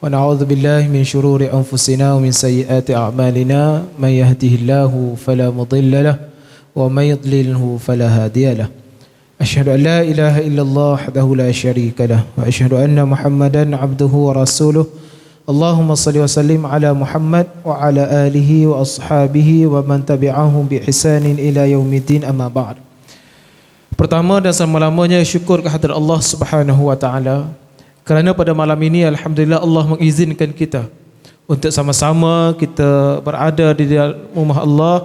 ونعوذ بالله من شرور أنفسنا ومن سيئات أعمالنا من يهده الله فلا مضل له ومن يضلله فلا هادي له أشهد أن لا إله إلا الله وحده لا شريك له وأشهد أن محمدا عبده ورسوله اللهم صل وسلم على محمد وعلى آله وأصحابه ومن تبعهم بإحسان إلى يوم الدين أما بعد. Pertama dan selama-lamanya syukur kehadirat Allah Subhanahu wa taala kerana pada malam ini alhamdulillah Allah mengizinkan kita untuk sama-sama kita berada di dalam rumah Allah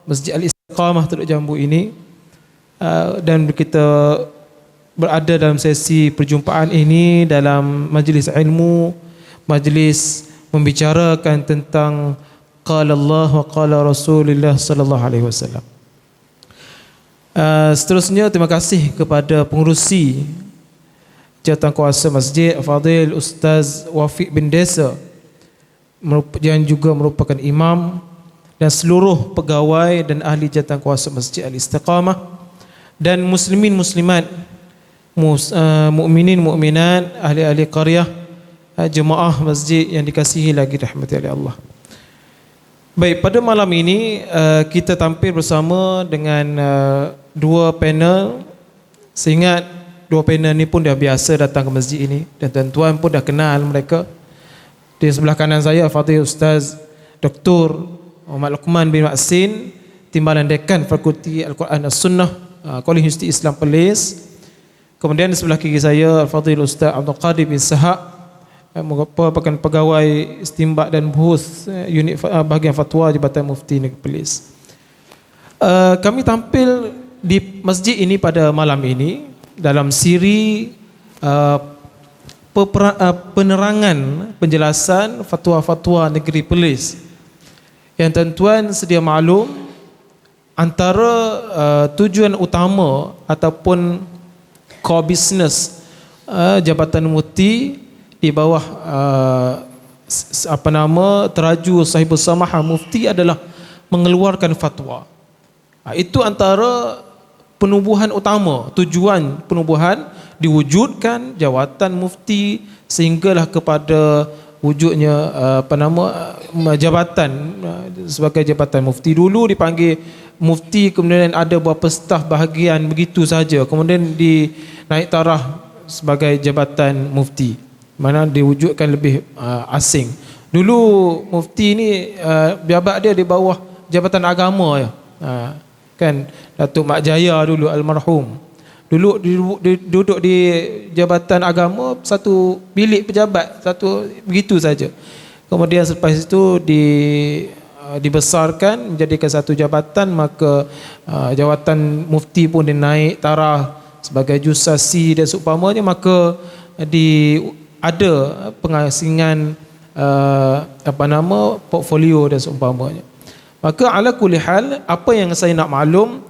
Masjid Al-Istiqamah Teluk Jambu ini dan kita berada dalam sesi perjumpaan ini dalam majlis ilmu, majlis membicarakan tentang qala Allah wa qala Rasulullah sallallahu alaihi wasallam. Seterusnya terima kasih kepada pengerusi Jawatankuasa Masjid Fadil Ustaz Wafiq bin Desa yang juga merupakan imam dan seluruh pegawai dan ahli Jawatankuasa Masjid Al-Istiqamah dan muslimin muslimat, mukminin mukminat, ahli-ahli qaryah, jemaah masjid yang dikasihi lagi rahmati oleh Allah. Baik, pada malam ini kita tampil bersama dengan dua panel. Seingat dua panel ni pun dah biasa datang ke masjid ini dan tuan-tuan pun dah kenal mereka. Di sebelah kanan saya Fadil Ustaz Dr. Muhammad Luqman bin Maksin, Timbalan Dekan Fakulti Al-Quran As-Sunnah, Kolej Universiti Islam Perlis. Kemudian di sebelah kiri saya Al-Fadhil Ustaz Abdul Qadir bin Sahak, merupakan pegawai istimbat dan buhus unit bahagian fatwa Jabatan Mufti Negeri Perlis. Kami tampil di masjid ini pada malam ini dalam siri penerangan penjelasan fatwa-fatwa Negeri Perlis. Yang tuan-tuan sedia maklum, antara tujuan utama ataupun core business Jabatan Mufti di bawah teraju Sahibul Samahah Mufti adalah mengeluarkan fatwa. Itu antara penubuhan utama, tujuan penubuhan diwujudkan jawatan mufti sehinggalah kepada wujudnya jabatan sebagai jabatan mufti. Dulu dipanggil mufti, kemudian ada beberapa staf bahagian begitu saja, kemudian dinaik taraf sebagai jabatan mufti, mana diwujudkan lebih asing. Dulu mufti ni jabat dia di bawah jabatan agama ya. Kan Datuk Mak Jaya dulu almarhum dulu duduk di jabatan agama, satu bilik pejabat, satu begitu saja. Kemudian selepas itu dibesarkan menjadikan satu jabatan, maka jawatan mufti pun dinaik taraf sebagai jusasi dan seumpamanya, maka ada pengasingan portfolio dan seumpamanya. Maka ala kulli hal, apa yang saya nak maklum,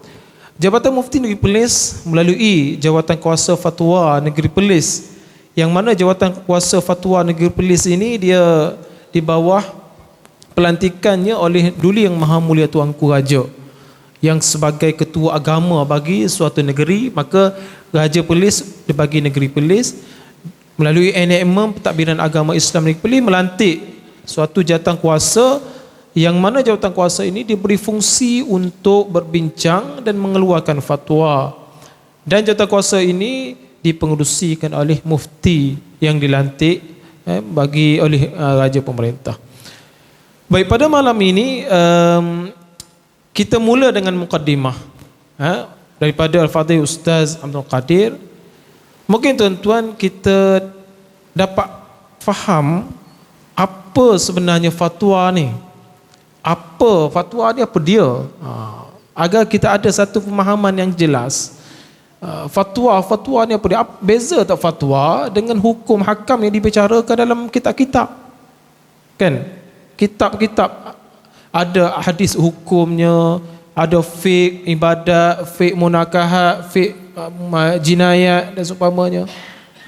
Jabatan Mufti Negeri Perlis melalui Jawatan Kuasa Fatwa Negeri Perlis, yang mana Jawatan Kuasa Fatwa Negeri Perlis ini dia di bawah pelantikannya oleh Duli Yang Maha Mulia Tuanku Raja yang sebagai ketua agama bagi suatu negeri. Maka Raja Perlis dibagi Negeri Perlis melalui enakmen Pentadbiran Agama Islam Negeri Perlis melantik suatu jawatan kuasa, yang mana jawatan kuasa ini diberi fungsi untuk berbincang dan mengeluarkan fatwa, dan jawatan kuasa ini dipengerusikan oleh mufti yang dilantik bagi oleh raja pemerintah. Baik, pada malam ini kita mula dengan mukaddimah daripada Al-Fadhil Ustaz Abdul Qadir. Mungkin tuan-tuan kita dapat faham apa sebenarnya fatwa ni. Apa fatwa ni, apa dia? Agar kita ada satu pemahaman yang jelas. Fatwa ni apa dia? Beza tak fatwa dengan hukum hakam yang dibicarakan dalam kitab-kitab? Kan? Kitab-kitab ada hadis hukumnya, ada fiqh ibadat, fiqh munakahat, fiqh jinayat dan seumpamanya.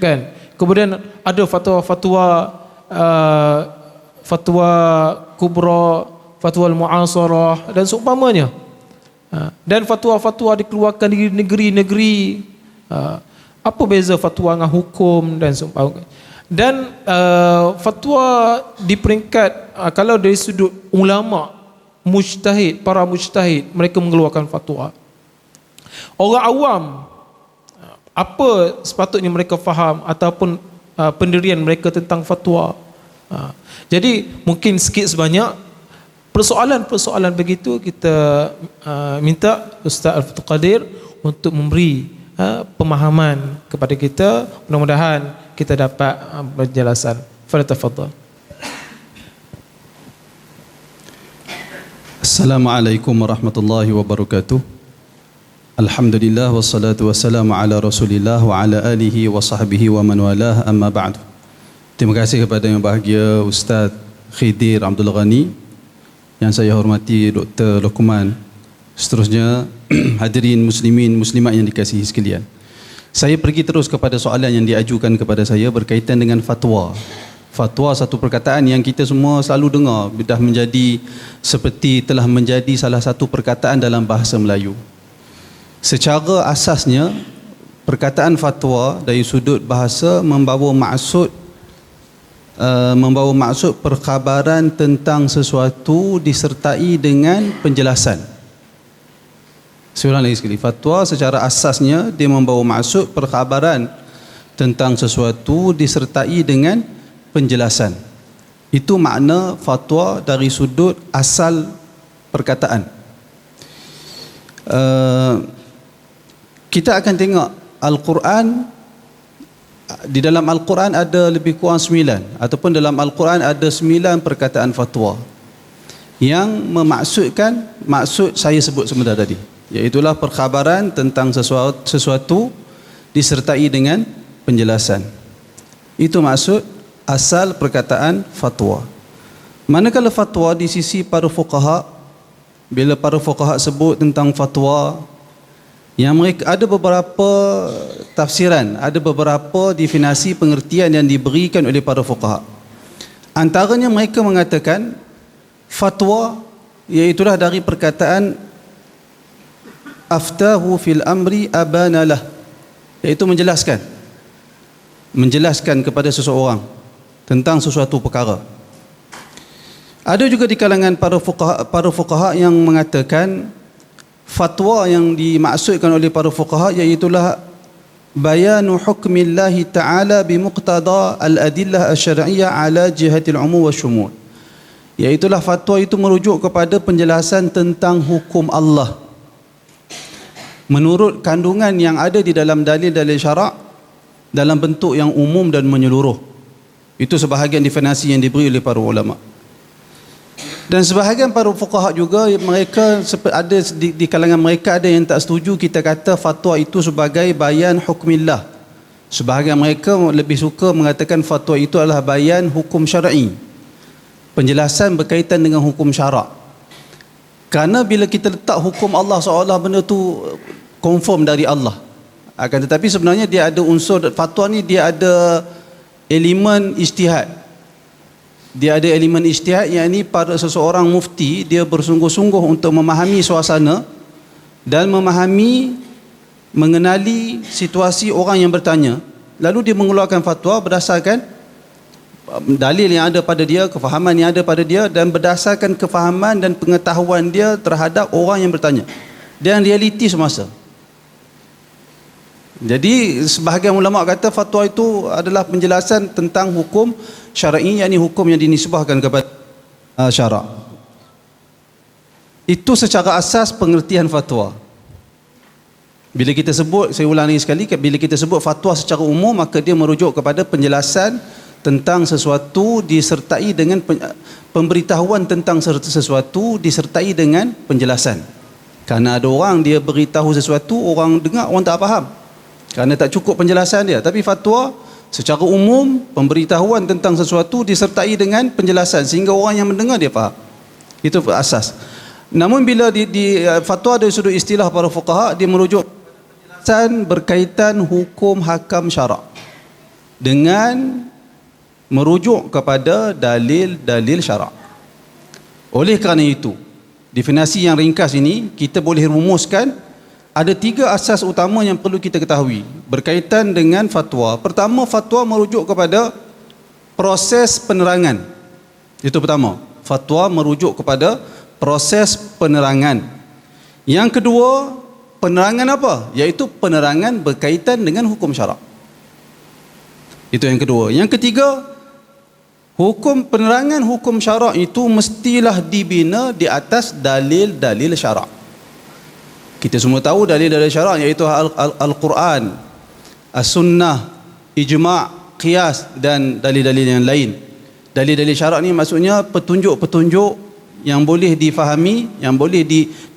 Kan? Kemudian ada fatwa-fatwa fatwa kubra, fatwa al-mu'asarah dan seumpamanya. Dan fatwa-fatwa dikeluarkan di negeri-negeri. Apa beza fatwa dengan hukum dan seumpamanya? Dan fatwa di peringkat kalau dari sudut ulama mujtahid, para mujtahid, mereka mengeluarkan fatwa. Orang awam, apa sepatutnya mereka faham ataupun pendirian mereka tentang fatwa. Jadi mungkin sikit sebanyak persoalan-persoalan begitu kita minta Ustaz Al-Fatul Qadir untuk memberi pemahaman kepada kita. Mudah-mudahan kita dapat penjelasan. Falyatafaddal. Assalamualaikum warahmatullahi wabarakatuh. Alhamdulillah wassalatu wassalamu ala Rasulillah wa ala alihi wa sahbihi wa man walah, amma ba'du. Terima kasih kepada yang bahagia Ustaz Khidir Abdul Ghani, yang saya hormati Dr. Luqman, seterusnya hadirin muslimin muslimat yang dikasihi sekalian. Saya pergi terus kepada soalan yang diajukan kepada saya berkaitan dengan fatwa. Fatwa satu perkataan yang kita semua selalu dengar, dah menjadi seperti telah menjadi salah satu perkataan dalam bahasa Melayu. Secara asasnya perkataan fatwa dari sudut bahasa membawa maksud perkhabaran tentang sesuatu disertai dengan penjelasan. Saya ulang lagi sekali, fatwa secara asasnya dia membawa maksud perkhabaran tentang sesuatu disertai dengan penjelasan. Itu makna fatwa dari sudut asal perkataan. Kita akan tengok Al-Quran. Di dalam Al-Quran ada lebih kurang 9, ataupun dalam Al-Quran ada 9 perkataan fatwa yang memaksudkan maksud saya sebut sebentar tadi, iaitulah perkhabaran tentang sesuatu disertai dengan penjelasan. Itu maksud asal perkataan fatwa. Manakala fatwa di sisi para fuqaha, bila para fuqaha sebut tentang fatwa, yang mereka ada beberapa tafsiran, ada beberapa definisi pengertian yang diberikan oleh para fuqaha. Antaranya mereka mengatakan fatwa iaitulah dari perkataan aftahu fil amri abanalah, iaitu menjelaskan kepada seseorang tentang sesuatu perkara. Ada juga di kalangan para fuqaha yang mengatakan fatwa yang dimaksudkan oleh para fuqaha iaitulah bayanu hukmillahi ta'ala bimuqtada al-adillah asy-syar'iyyah ala jihatil umum wa syumul, iaitulah fatwa itu merujuk kepada penjelasan tentang hukum Allah menurut kandungan yang ada di dalam dalil-dalil syarak dalam bentuk yang umum dan menyeluruh. Itu sebahagian definisi yang diberi oleh para ulama. Dan sebahagian para fuqaha juga, mereka ada di kalangan mereka ada yang tak setuju kita kata fatwa itu sebagai bayan hukmillah. Sebahagian mereka lebih suka mengatakan fatwa itu adalah bayan hukum syar'i, penjelasan berkaitan dengan hukum syarak. Kerana bila kita letak hukum Allah seolah benda tu confirm dari Allah, akan tetapi sebenarnya dia ada unsur fatwa ni, dia ada elemen ijtihad. Dia ada elemen ijtihad, yakni pada seseorang mufti dia bersungguh-sungguh untuk memahami suasana dan mengenali situasi orang yang bertanya, lalu dia mengeluarkan fatwa berdasarkan dalil yang ada pada dia, kefahaman yang ada pada dia, dan berdasarkan kefahaman dan pengetahuan dia terhadap orang yang bertanya dan realiti semasa. Jadi sebahagian ulama kata fatwa itu adalah penjelasan tentang hukum syar'i, yakni hukum yang dinisbahkan kepada syarak. Itu secara asas pengertian fatwa. Bila kita sebut, saya ulang lagi sekali, bila kita sebut fatwa secara umum, maka dia merujuk kepada penjelasan tentang sesuatu disertai dengan pemberitahuan tentang sesuatu disertai dengan penjelasan. Kerana ada orang dia beritahu sesuatu, orang dengar, orang tak faham kerana tak cukup penjelasan dia. Tapi fatwa secara umum, pemberitahuan tentang sesuatu disertai dengan penjelasan sehingga orang yang mendengar dia faham. Itu asas. Namun bila di fatwa dari sudut istilah para fuqaha, dia merujuk penjelasan berkaitan hukum hakam syarak dengan merujuk kepada dalil-dalil syarak. Oleh kerana itu, definisi yang ringkas ini kita boleh rumuskan ada 3 asas utama yang perlu kita ketahui berkaitan dengan fatwa. Pertama, fatwa merujuk kepada proses penerangan. Itu pertama, fatwa merujuk kepada proses penerangan. Yang kedua, penerangan apa? Iaitu penerangan berkaitan dengan hukum syarak. Itu yang kedua. Yang ketiga, penerangan hukum syarak itu mestilah dibina di atas dalil-dalil syarak. Kita semua tahu dalil-dalil syarak iaitu Al-Quran, As-Sunnah, Ijma', Qiyas dan dalil-dalil yang lain. Dalil-dalil syarak ni maksudnya petunjuk-petunjuk yang boleh difahami, yang boleh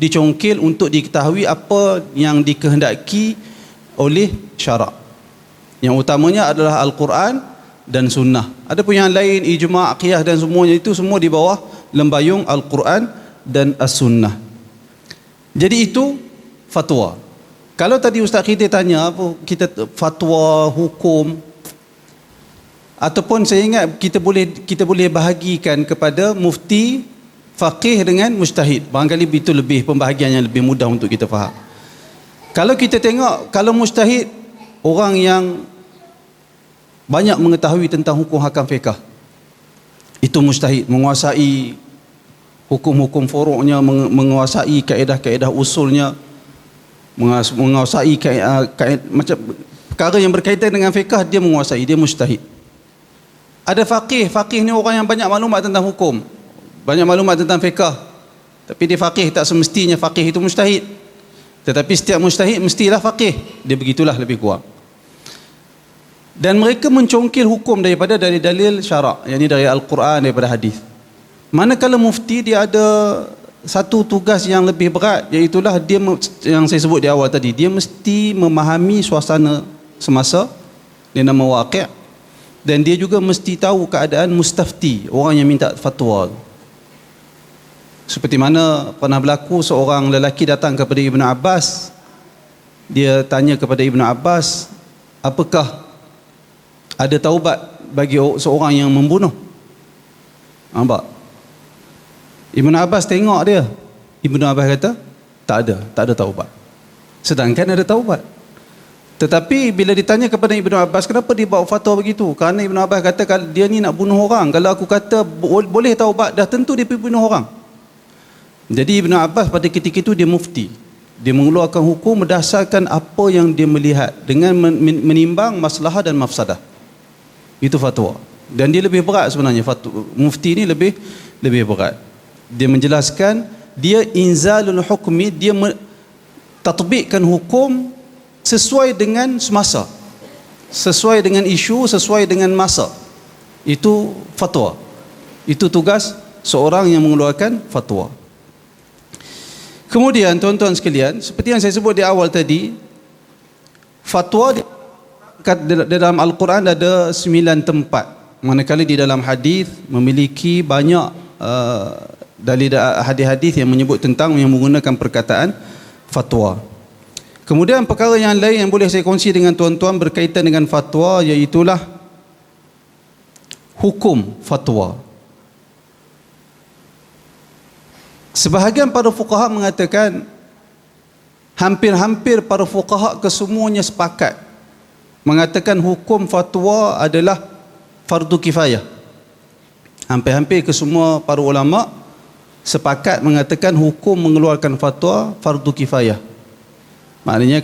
dicongkil untuk diketahui apa yang dikehendaki oleh syarak. Yang utamanya adalah Al-Quran dan Sunnah. Ada pun yang lain, Ijma', Qiyas dan semuanya itu semua di bawah lembayung Al-Quran dan As-Sunnah. Jadi itu fatwa. Kalau tadi Ustaz kita tanya apa kita fatwa hukum, ataupun saya ingat kita boleh bahagikan kepada mufti, faqih dengan mujtahid. Barangkali itu lebih pembahagian yang lebih mudah untuk kita faham. Kalau kita tengok, kalau mujtahid orang yang banyak mengetahui tentang hukum hakam fiqh, itu mujtahid, menguasai hukum-hukum furuknya, menguasai kaedah-kaedah usulnya, menguasai macam perkara yang berkaitan dengan fiqh, dia menguasai, dia mujtahid. Ada faqih ni orang yang banyak maklumat tentang hukum, banyak maklumat tentang fiqh, tapi dia faqih. Tak semestinya faqih itu mujtahid, tetapi setiap mujtahid mestilah faqih. Dia begitulah lebih kurang. Dan mereka mencongkil hukum daripada dalil-dalil syarak, yakni dari Al-Quran, daripada hadis. Manakala mufti, dia ada satu tugas yang lebih berat, iaitulah dia, yang saya sebut di awal tadi, dia mesti memahami suasana semasa, dia nama waqi', dan dia juga mesti tahu keadaan mustafti, orang yang minta fatwa. Seperti mana pernah berlaku, seorang lelaki datang kepada Ibn Abbas. Dia tanya kepada Ibn Abbas, apakah ada taubat bagi seorang yang membunuh? Nampak? Ibn Abbas tengok dia. Ibn Abbas kata, tak ada taubat. Sedangkan ada taubat. Tetapi bila ditanya kepada Ibn Abbas, kenapa dia bawa fatwa begitu? Kerana Ibn Abbas kata, kalau dia ni nak bunuh orang, kalau aku kata boleh taubat, dah tentu dia pergi bunuh orang. Jadi Ibn Abbas pada ketika itu dia mufti. Dia mengeluarkan hukum berdasarkan apa yang dia melihat, dengan menimbang maslahah dan mafsadah. Itu fatwa. Dan dia lebih berat sebenarnya, mufti ni lebih berat. Dia menjelaskan, dia inzalul hukmi, dia tatbikkan hukum sesuai dengan semasa, sesuai dengan isu, sesuai dengan masa. Itu fatwa. Itu tugas seorang yang mengeluarkan fatwa. Kemudian tuan-tuan sekalian, seperti yang saya sebut di awal tadi, fatwa dalam Al-Quran ada 9 tempat, manakala di dalam hadis memiliki banyak dalil hadis-hadis yang menyebut tentang, yang menggunakan perkataan fatwa. Kemudian perkara yang lain yang boleh saya kongsi dengan tuan-tuan berkaitan dengan fatwa, iaitulah hukum fatwa. Sebahagian para fuqaha mengatakan, hampir-hampir para fuqaha kesemuanya sepakat mengatakan hukum fatwa adalah fardu kifayah. Hampir-hampir kesemua para ulama sepakat mengatakan hukum mengeluarkan fatwa fardu kifayah. Maknanya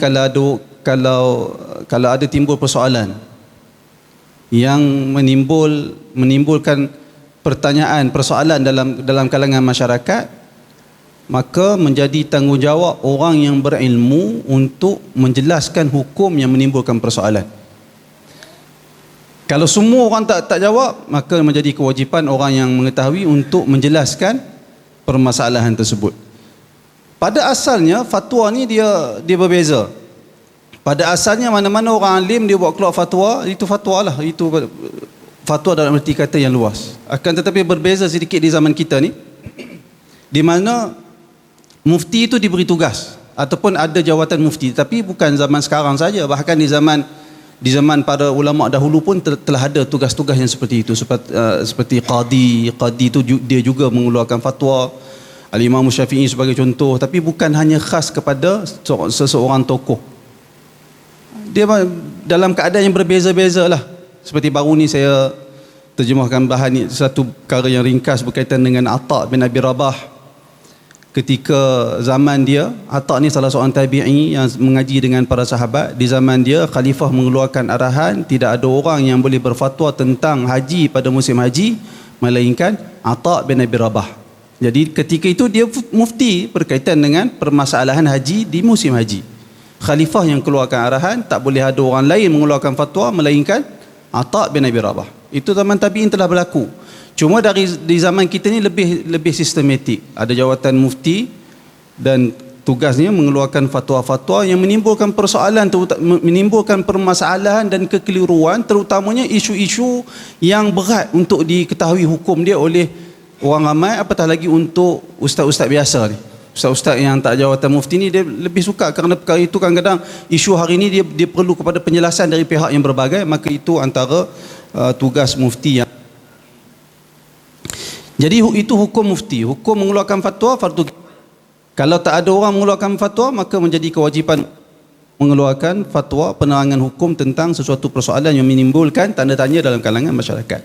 kalau ada timbul persoalan yang menimbulkan pertanyaan, persoalan dalam kalangan masyarakat, maka menjadi tanggungjawab orang yang berilmu untuk menjelaskan hukum yang menimbulkan persoalan. Kalau semua orang tak jawab, maka menjadi kewajipan orang yang mengetahui untuk menjelaskan permasalahan tersebut. Pada asalnya fatwa ni dia berbeza. Pada asalnya mana-mana orang alim dia buat keluar fatwa, itu fatwa lah. Itu fatwa dalam arti kata yang luas. Akan tetapi berbeza sedikit di zaman kita ni, di mana mufti itu diberi tugas ataupun ada jawatan mufti, tapi bukan zaman sekarang saja, bahkan di zaman para ulama dahulu pun telah ada tugas-tugas yang seperti itu, seperti qadi itu dia juga mengeluarkan fatwa. Al-Imam Syafi'i sebagai contoh, tapi bukan hanya khas kepada seseorang tokoh. Dia dalam keadaan yang berbeza-beza lah. Seperti baru ni saya terjemahkan bahan ni satu perkara yang ringkas berkaitan dengan Atha bin Abi Rabah. Ketika zaman dia, Atha ni salah seorang tabi'i yang mengaji dengan para sahabat. Di zaman dia, khalifah mengeluarkan arahan tidak ada orang yang boleh berfatwa tentang haji pada musim haji melainkan Atha bin Abi Rabah. Jadi ketika itu dia mufti berkaitan dengan permasalahan haji di musim haji. Khalifah yang keluarkan arahan, tak boleh ada orang lain mengeluarkan fatwa melainkan Atha bin Abi Rabah. Itu zaman tabi'in telah berlaku. Cuma di zaman kita ni lebih sistematik. Ada jawatan mufti dan tugasnya mengeluarkan fatwa-fatwa yang menimbulkan persoalan, menimbulkan permasalahan dan kekeliruan, terutamanya isu-isu yang berat untuk diketahui hukum dia oleh orang ramai, apatah lagi untuk ustaz-ustaz biasa ni. Ustaz-ustaz yang tak jawatan mufti ni dia lebih suka, kerana perkara itu kadang-kadang isu hari ni dia perlu kepada penjelasan dari pihak yang berbagai, maka itu antara tugas mufti yang. Jadi itu hukum mufti, hukum mengeluarkan fatwa fardu kifayah. Kalau tak ada orang mengeluarkan fatwa, maka menjadi kewajipan mengeluarkan fatwa penerangan hukum tentang sesuatu persoalan yang menimbulkan tanda tanya dalam kalangan masyarakat.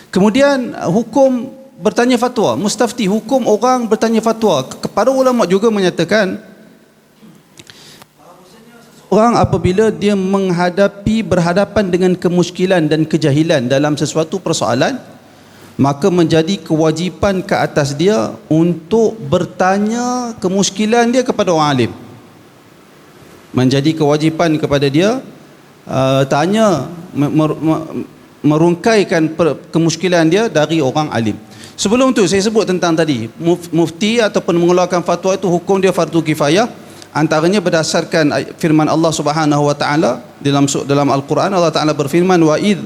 Kemudian hukum bertanya fatwa, mustafti, hukum orang bertanya fatwa. Kepada ulama juga menyatakan orang apabila dia berhadapan dengan kemuskilan dan kejahilan dalam sesuatu persoalan, maka menjadi kewajipan ke atas dia untuk bertanya kemuskilan dia kepada orang alim. Menjadi kewajipan kepada dia merungkaikan kemuskilan dia dari orang alim. Sebelum tu saya sebut tentang tadi mufti ataupun mengeluarkan fatwa itu hukum dia fardu kifayah. Antaranya berdasarkan firman Allah Subhanahu wa taala dalam Al-Quran. Allah Taala berfirman, wa id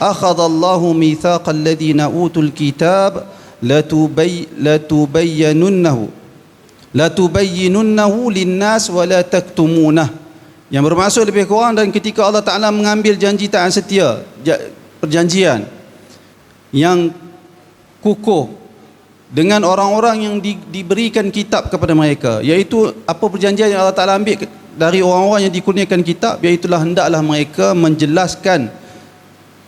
akhadallahu mitsaqal ladzina utul kitab latubayyinunnahu linnas wa la taktumunah. Yang bermaksud lebih kurang, dan ketika Allah Taala mengambil janji taat setia, perjanjian yang kukuh dengan orang-orang yang diberikan kitab kepada mereka, iaitu apa perjanjian yang Allah Taala ambil dari orang-orang yang dikurniakan kitab, iaitulah hendaklah mereka menjelaskan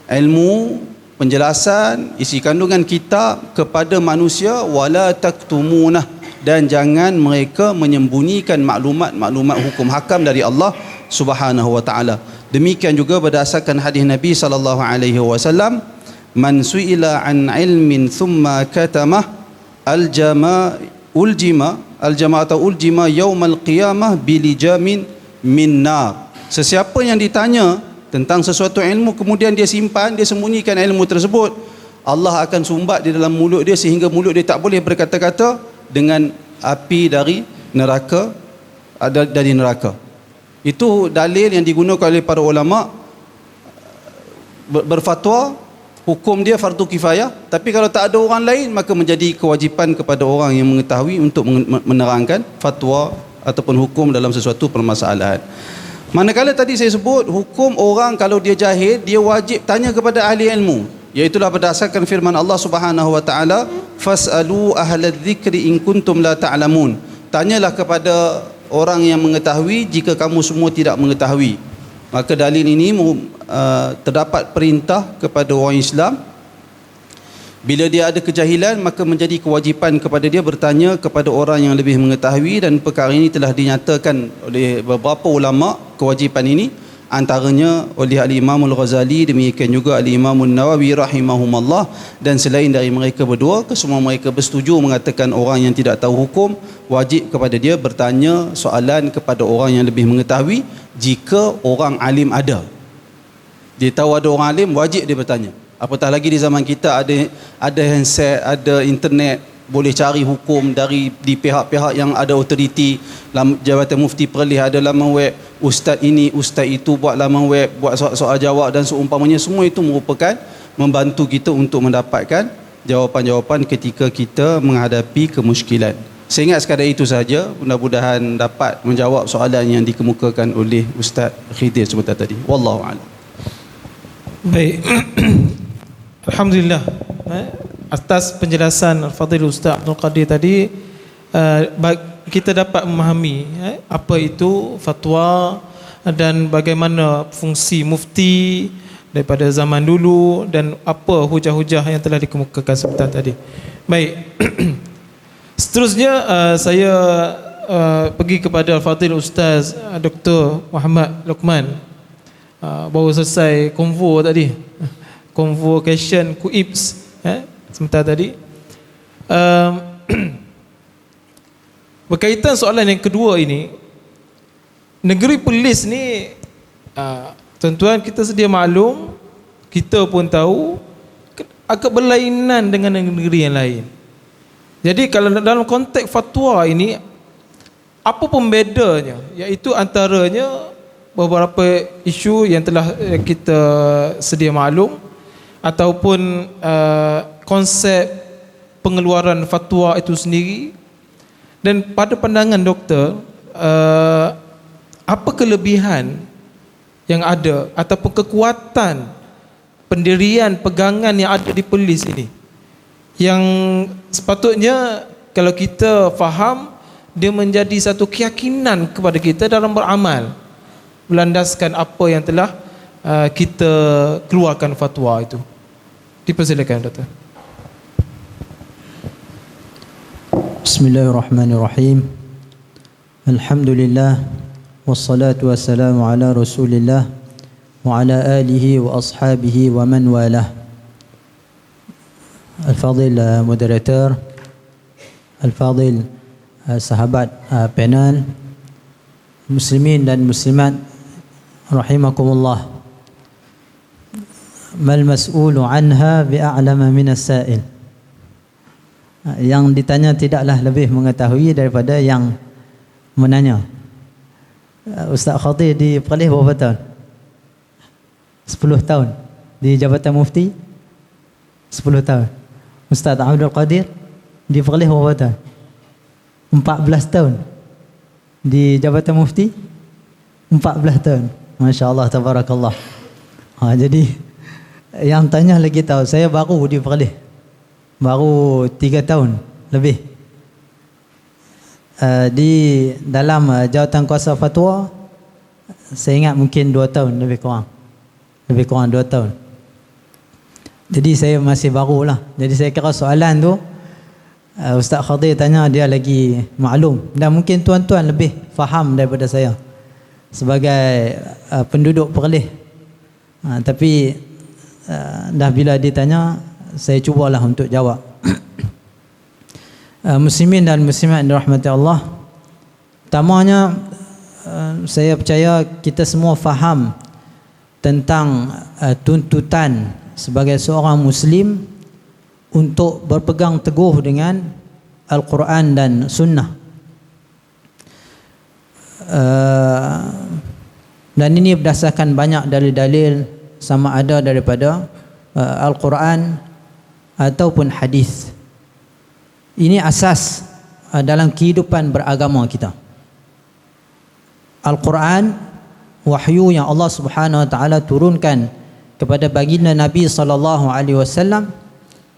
ilmu, penjelasan isi kandungan kitab kepada manusia, wala taktumunah, dan jangan mereka menyembunyikan maklumat hukum hakam dari Allah Subhanahu wa taala. Demikian juga berdasarkan hadis Nabi sallallahu alaihi wasallam, man su'ila an ilmin thumma katamah aljama atau uljima yaumal qiyamah bilijamin min nar. Sesiapa yang ditanya tentang sesuatu ilmu kemudian dia simpan, dia sembunyikan ilmu tersebut, Allah akan sumbat di dalam mulut dia sehingga mulut dia tak boleh berkata-kata dengan api dari neraka. Itu dalil yang digunakan oleh para ulama berfatwa hukum dia fardu kifayah. Tapi kalau tak ada orang lain, maka menjadi kewajipan kepada orang yang mengetahui untuk menerangkan fatwa ataupun hukum dalam sesuatu permasalahan. Manakala tadi saya sebut hukum orang kalau dia jahil, dia wajib tanya kepada ahli ilmu, iaitulah berdasarkan firman Allah Subhanahu wa taala, fasalu ahlal dzikri in kuntum la ta'lamun. Tanyalah kepada orang yang mengetahui jika kamu semua tidak mengetahui. Maka dalil ini terdapat perintah kepada orang Islam, bila dia ada kejahilan maka menjadi kewajipan kepada dia bertanya kepada orang yang lebih mengetahui, dan perkara ini telah dinyatakan oleh beberapa ulama kewajipan ini, antaranya oleh Al-Imam Al-Ghazali, demikian juga Al-Imam An-Nawawi rahimahumallah, dan selain dari mereka berdua, kesemua mereka bersetuju mengatakan orang yang tidak tahu hukum wajib kepada dia bertanya soalan kepada orang yang lebih mengetahui. Jika orang alim ada, dia tahu ada orang alim, wajib dia bertanya. Apatah lagi di zaman kita ada handset, ada internet, boleh cari hukum di pihak-pihak yang ada autoriti. Jabatan Mufti Perlis ada laman web, ustaz ini, ustaz itu buat laman web, buat soal jawab dan seumpamanya. Semua itu merupakan membantu kita untuk mendapatkan jawapan-jawapan ketika kita menghadapi kemuskilan. Saya ingat sekadar itu saja. Mudah-mudahan dapat menjawab soalan yang dikemukakan oleh Ustaz Khidir sebentar tadi. Wallahu a'lam. Baik. Alhamdulillah atas penjelasan Al-Fadhil Ustaz Abdul Qadir tadi, kita dapat memahami apa itu fatwa dan bagaimana fungsi mufti daripada zaman dulu dan apa hujah-hujah yang telah dikemukakan sebentar tadi. Baik. Seterusnya saya pergi kepada Al-Fadhil Ustaz Dr. Muhammad Luqman. Baru selesai konvo tadi. Convocation QIPS sebentar tadi. Berkaitan soalan yang kedua ini, negeri Perlis ni tuan-tuan kita sedia maklum, kita pun tahu agak berlainan dengan negeri yang lain. Jadi kalau dalam konteks fatwa ini, apa pembezanya? Iaitu antaranya beberapa isu yang telah kita sedia maklum, ataupun konsep pengeluaran fatwa itu sendiri. Dan pada pandangan doktor, apa kelebihan yang ada ataupun kekuatan pendirian pegangan yang ada di Perlis ini, yang sepatutnya kalau kita faham, dia menjadi satu keyakinan kepada kita dalam beramal, berlandaskan apa yang telah kita keluarkan fatwa itu. Dipersilakan doktor. Bismillahirrahmanirrahim. Alhamdulillah wassalatu wassalamu ala Rasulillah wa ala alihi wa ashabihi wa man walah. Al-Fadhil moderator, Al-Fadhil sahabat panel, muslimin dan muslimat rahimakumullah. Mal mas'ulu anha bi'a'lama minas sa'il. Yang ditanya tidaklah lebih mengetahui daripada yang menanya. Ustaz Khatib di Perlis berapa tahun? 10 tahun. Di Jabatan Mufti 10 tahun. Ustaz Abdul Qadir di Perlis berapa tahun? 14 tahun. Di Jabatan Mufti 14 tahun. Masya-Allah, tabarakallah. Jadi yang tanya lagi tahu, saya baru di Perlis. Baru 3 tahun lebih. Di dalam jawatan kuasa fatwa, saya ingat mungkin 2 tahun lebih kurang. Lebih kurang 2 tahun. Jadi saya masih baru lah. Jadi saya kira soalan tu Ustaz Khadir tanya, dia lagi maklum. Dan mungkin tuan-tuan lebih faham daripada saya sebagai penduduk Perlis. Tapi dah bila ditanya, saya cubalah untuk jawab. Muslimin dan muslimat yang dirahmati Allah, pertamanya saya percaya kita semua faham tentang tuntutan sebagai seorang Muslim untuk berpegang teguh dengan Al-Quran dan Sunnah. Dan ini berdasarkan banyak dalil-dalil, sama ada daripada Al-Quran ataupun hadis. Ini asas dalam kehidupan beragama kita. Al-Quran, wahyu yang Allah Subhanahu wa taala turunkan kepada baginda Nabi sallallahu alaihi wasallam,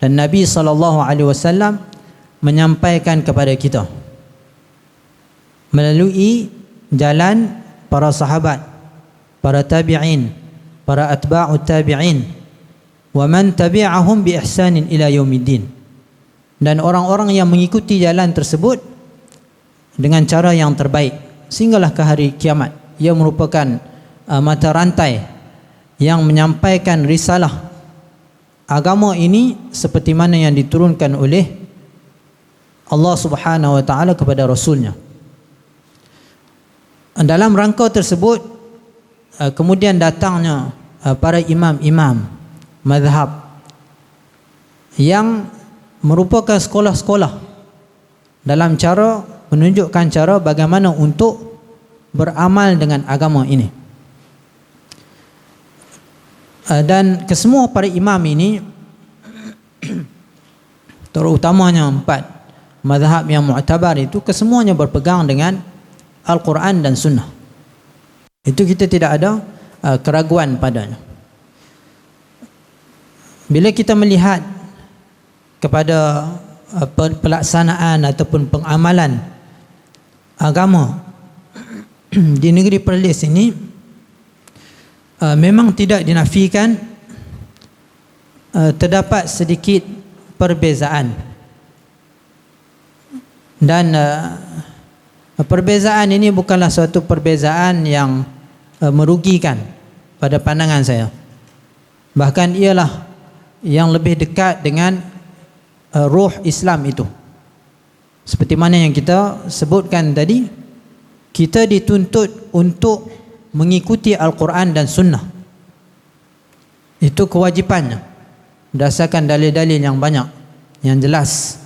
dan Nabi sallallahu alaihi wasallam menyampaikan kepada kita melalui jalan para sahabat, para tabi'in, para atba'ut tabi'in, wa man tabi'ahum bi ihsanin ila yaumiddin, dan orang-orang yang mengikuti jalan tersebut dengan cara yang terbaik sehinggalah ke hari kiamat. Ia merupakan mata rantai yang menyampaikan risalah agama ini seperti mana yang diturunkan oleh Allah Subhanahu wa taala kepada rasulnya. Dalam rangka tersebut kemudian datangnya para imam-imam mazhab yang merupakan sekolah-sekolah dalam cara menunjukkan cara bagaimana untuk beramal dengan agama ini. Dan kesemua para imam ini, terutamanya 4 mazhab yang mu'tabar itu, kesemuanya berpegang dengan Al-Quran dan Sunnah. Itu kita tidak ada keraguan padanya. Bila kita melihat kepada pelaksanaan ataupun pengamalan agama di negeri Perlis ini, memang tidak dinafikan terdapat sedikit perbezaan, dan perbezaan ini bukanlah suatu perbezaan yang merugikan pada pandangan saya. Bahkan ialah yang lebih dekat dengan ruh Islam itu. Seperti mana yang kita sebutkan tadi, kita dituntut untuk mengikuti Al-Quran dan Sunnah. Itu kewajipannya berdasarkan dalil-dalil yang banyak, yang jelas.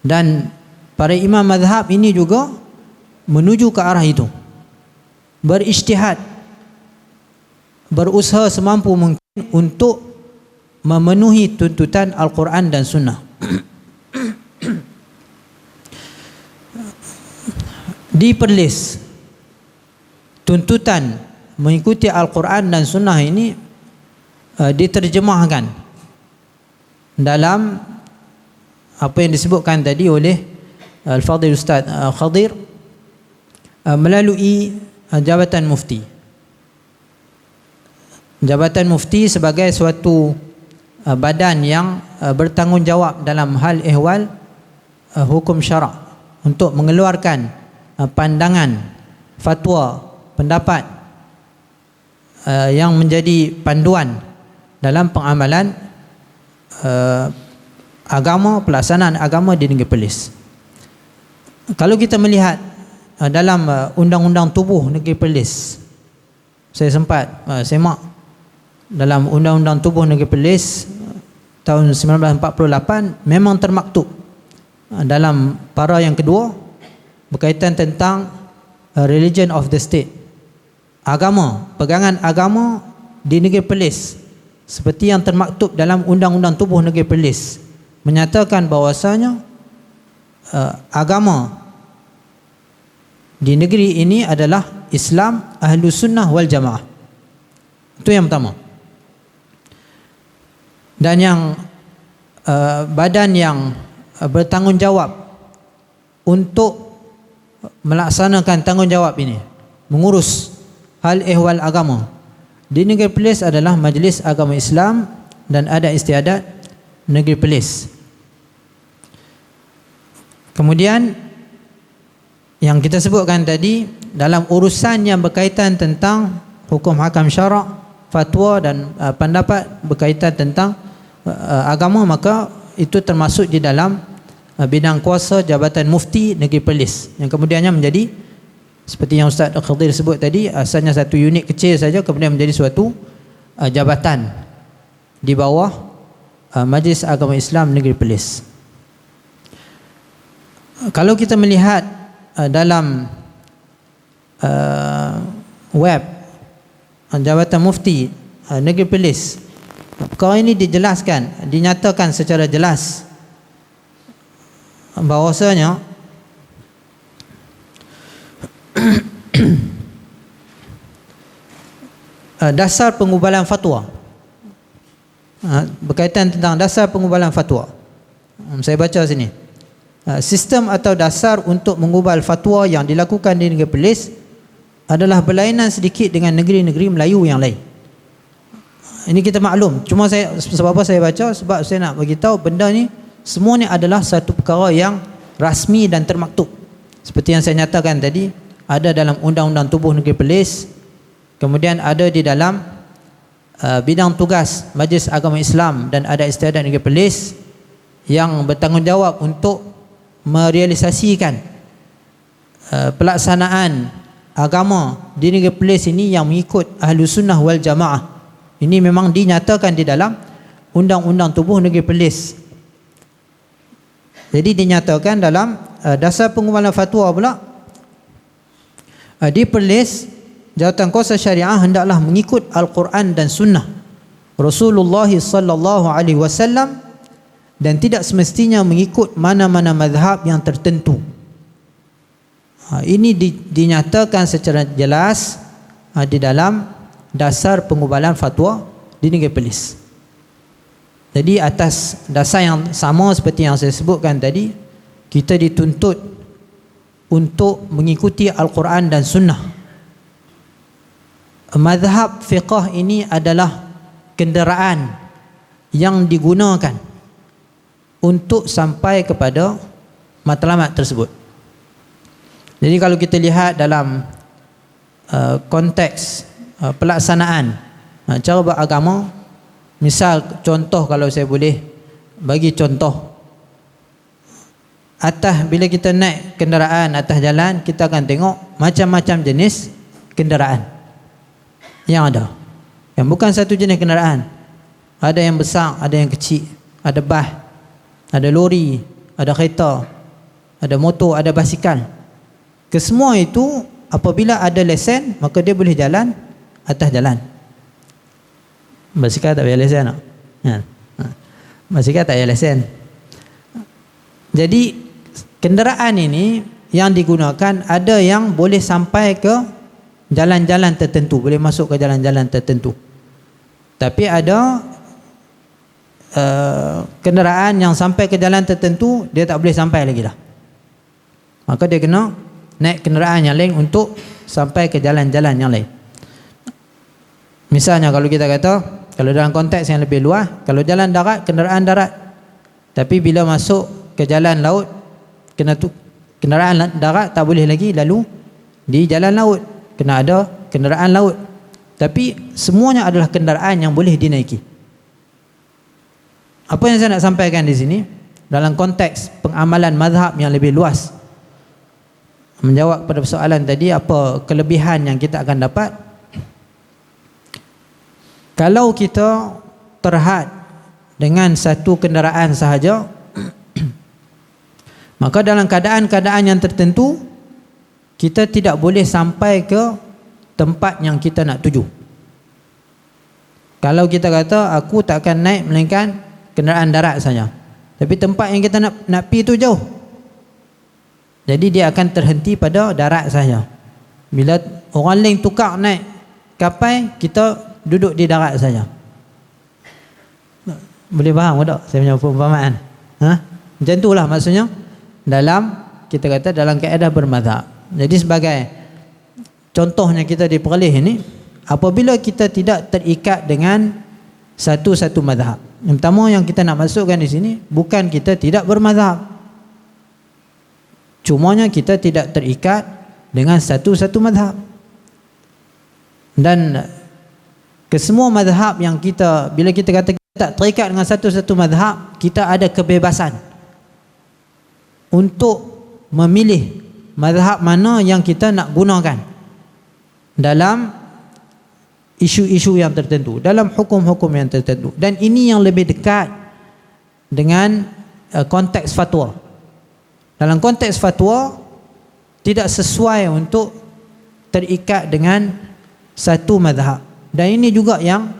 Dan para imam mazhab ini juga menuju ke arah itu, berijtihad, berusaha semampu mungkin untuk memenuhi tuntutan Al-Quran dan Sunnah. Di Perlis, tuntutan mengikuti Al-Quran dan Sunnah ini diterjemahkan dalam apa yang disebutkan tadi oleh Al-Fadhil Ustaz Khadir melalui Jabatan Mufti. Jabatan Mufti sebagai suatu badan yang bertanggungjawab dalam hal ehwal hukum syarak untuk mengeluarkan pandangan, fatwa, pendapat yang menjadi panduan dalam pengamalan agama, pelaksanaan agama di negeri Perlis. Kalau kita melihat dalam undang-undang tubuh negeri Perlis, saya sempat semak dalam undang-undang tubuh negeri Perlis tahun 1948, memang termaktub dalam para yang kedua berkaitan tentang religion of the state, agama, pegangan agama di negeri Perlis, seperti yang termaktub dalam undang-undang tubuh negeri Perlis, menyatakan bahawasanya agama di negeri ini adalah Islam, Ahlus Sunnah wal Jamaah. Itu yang pertama. Dan yang badan yang bertanggungjawab untuk melaksanakan tanggungjawab ini, mengurus hal ehwal agama di negeri Perlis adalah Majlis Agama Islam dan Adat Istiadat Negeri Perlis. Kemudian yang kita sebutkan tadi, dalam urusan yang berkaitan tentang hukum hakam syarak, fatwa dan pendapat berkaitan tentang agama, maka itu termasuk di dalam bidang kuasa Jabatan Mufti Negeri Perlis, yang kemudiannya menjadi seperti yang Ustaz Khadir sebut tadi, asalnya satu unit kecil saja, kemudian menjadi suatu jabatan di bawah Majlis Agama Islam Negeri Perlis. Kalau kita melihat dalam web Jabatan Mufti Negeri Perlis, perkara ini dijelaskan, dinyatakan secara jelas bahawasanya dasar pengubalan fatwa, berkaitan tentang dasar pengubalan fatwa. Saya baca sini, sistem atau dasar untuk mengubal fatwa yang dilakukan di negeri Perlis adalah berlainan sedikit dengan negeri-negeri Melayu yang lain. Ini kita maklum. Cuma sebab apa saya baca? Sebab saya nak bagi tahu benda ni semua ni adalah satu perkara yang rasmi dan termaktub. Seperti yang saya nyatakan tadi, ada dalam Undang-Undang Tubuh Negeri Perlis, kemudian ada di dalam bidang tugas Majlis Agama Islam dan Adat Istiadat Negeri Perlis yang bertanggungjawab untuk merealisasikan pelaksanaan agama di negeri Perlis ini yang mengikut Ahlus Sunnah wal Jamaah. Ini memang dinyatakan di dalam Undang-Undang Tubuh Negeri Perlis. Jadi dinyatakan dalam dasar pengubalan fatwa pula, di Perlis Jawatan Kuasa Syariah hendaklah mengikut Al-Quran dan Sunnah Rasulullah sallallahu alaihi wasallam dan tidak semestinya mengikut mana-mana mazhab yang tertentu. Ini dinyatakan secara jelas di dalam dasar pengubalan fatwa di negeri Perlis. Jadi atas dasar yang sama seperti yang saya sebutkan tadi, kita dituntut untuk mengikuti Al-Quran dan Sunnah mazhab fiqh ini adalah kenderaan yang digunakan untuk sampai kepada matlamat tersebut. Jadi kalau kita lihat dalam konteks pelaksanaan cara beragama, misal contoh, kalau saya boleh bagi contoh, bila kita naik kenderaan atas jalan, kita akan tengok macam-macam jenis kenderaan yang ada, yang bukan satu jenis kenderaan. Ada yang besar, ada yang kecil, ada bas, ada lori, ada kereta, ada motor, ada basikal. Kesemua itu apabila ada lesen, maka dia boleh jalan atas jalan. Basikal tak payah lesen tak? Basikal tak payah lesen. Jadi kenderaan ini yang digunakan, ada yang boleh sampai ke jalan-jalan tertentu, boleh masuk ke jalan-jalan tertentu. Tapi ada kenderaan yang sampai ke jalan tertentu, dia tak boleh sampai lagi dah. Maka dia kena naik kenderaan yang lain untuk sampai ke jalan-jalan yang lain. Misalnya kalau kita kata, kalau dalam konteks yang lebih luas, kalau jalan darat, kenderaan darat. Tapi bila masuk ke jalan laut, kenderaan darat tak boleh lagi lalu di jalan laut, kena ada kenderaan laut. Tapi semuanya adalah kenderaan yang boleh dinaiki. Apa yang saya nak sampaikan di sini dalam konteks pengamalan mazhab yang lebih luas, menjawab pada persoalan tadi, apa kelebihan yang kita akan dapat kalau kita terhad dengan satu kenderaan sahaja. Maka dalam keadaan-keadaan yang tertentu, kita tidak boleh sampai ke tempat yang kita nak tuju. Kalau kita kata, aku tak akan naik melainkan kenderaan darat saja, tapi tempat yang kita nak pergi tu jauh, jadi dia akan terhenti pada darat saja. Bila orang lain tukar naik kapal, kita duduk di darat saja. Boleh faham tak saya punya perumpamaan? Macam itulah maksudnya dalam, kita kata dalam kaedah bermazhab. Jadi sebagai contohnya kita di Perlis ini, apabila kita tidak terikat dengan satu-satu mazhab. Yang pertama yang kita nak masukkan di sini, bukan kita tidak bermazhab, cumanya kita tidak terikat dengan satu-satu mazhab. Dan kesemua mazhab yang kita, bila kita kata kita tak terikat dengan satu-satu mazhab, kita ada kebebasan untuk memilih mazhab mana yang kita nak gunakan dalam isu-isu yang tertentu, dalam hukum-hukum yang tertentu. Dan ini yang lebih dekat dengan konteks fatwa. Dalam konteks fatwa, tidak sesuai untuk terikat dengan satu mazhab. Dan ini juga yang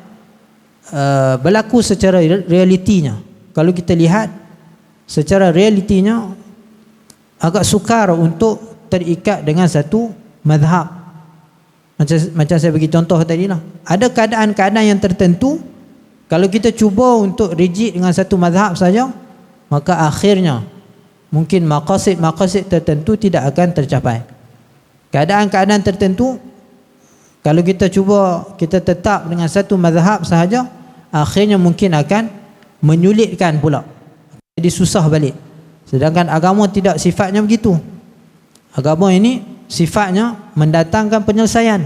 berlaku secara realitinya. Kalau kita lihat secara realitinya, agak sukar untuk terikat dengan satu mazhab. Macam saya bagi contoh tadi lah. Ada keadaan-keadaan yang tertentu, kalau kita cuba untuk rigid dengan satu mazhab saja, maka akhirnya mungkin maqasid tertentu tidak akan tercapai. Keadaan-keadaan tertentu, kalau kita cuba kita tetap dengan satu mazhab sahaja, akhirnya mungkin akan menyulitkan pula, jadi susah balik. Sedangkan agama tidak sifatnya begitu. Agama ini sifatnya mendatangkan penyelesaian.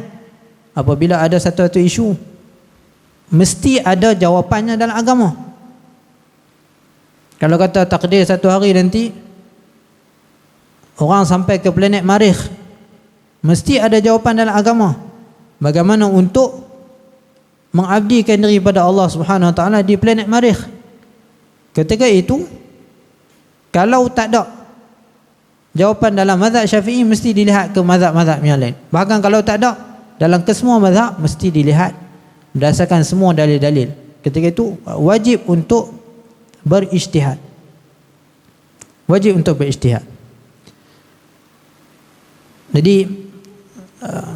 Apabila ada satu-satu isu, mesti ada jawapannya dalam agama. Kalau kata takdir satu hari nanti orang sampai ke planet Marikh, mesti ada jawapan dalam agama. Bagaimana untuk mengabdikan diri pada Allah Subhanahu Wa Taala di planet Marikh. Ketika itu, kalau tak ada jawapan dalam mazhab Syafi'i, mesti dilihat ke mazhab-mazhab yang lain. Bahkan kalau tak ada, dalam kesemua mazhab mesti dilihat berdasarkan semua dalil-dalil. Ketika itu wajib untuk berijtihad. Wajib untuk berijtihad. Jadi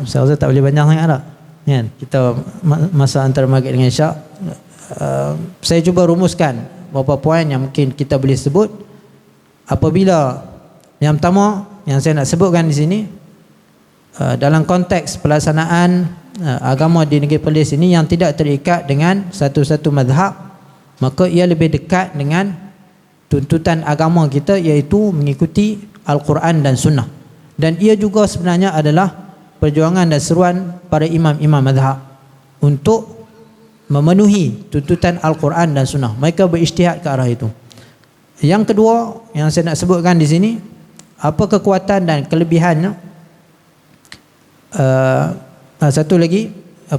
saya rasa tak boleh banyak sangat dah. Kan? Kita masa antara maghrib dengan isyak, saya cuba rumuskan beberapa poin yang mungkin kita boleh sebut. Apabila yang pertama yang saya nak sebutkan di sini, dalam konteks pelaksanaan agama di negeri Perlis ini yang tidak terikat dengan satu-satu mazhab, maka ia lebih dekat dengan tuntutan agama kita, iaitu mengikuti Al-Quran dan Sunnah. Dan ia juga sebenarnya adalah perjuangan dan seruan para imam-imam mazhab untuk memenuhi tuntutan Al-Quran dan Sunnah. Mereka berijtihad ke arah itu. Yang kedua yang saya nak sebutkan di sini, apa kekuatan dan kelebihannya. Satu lagi,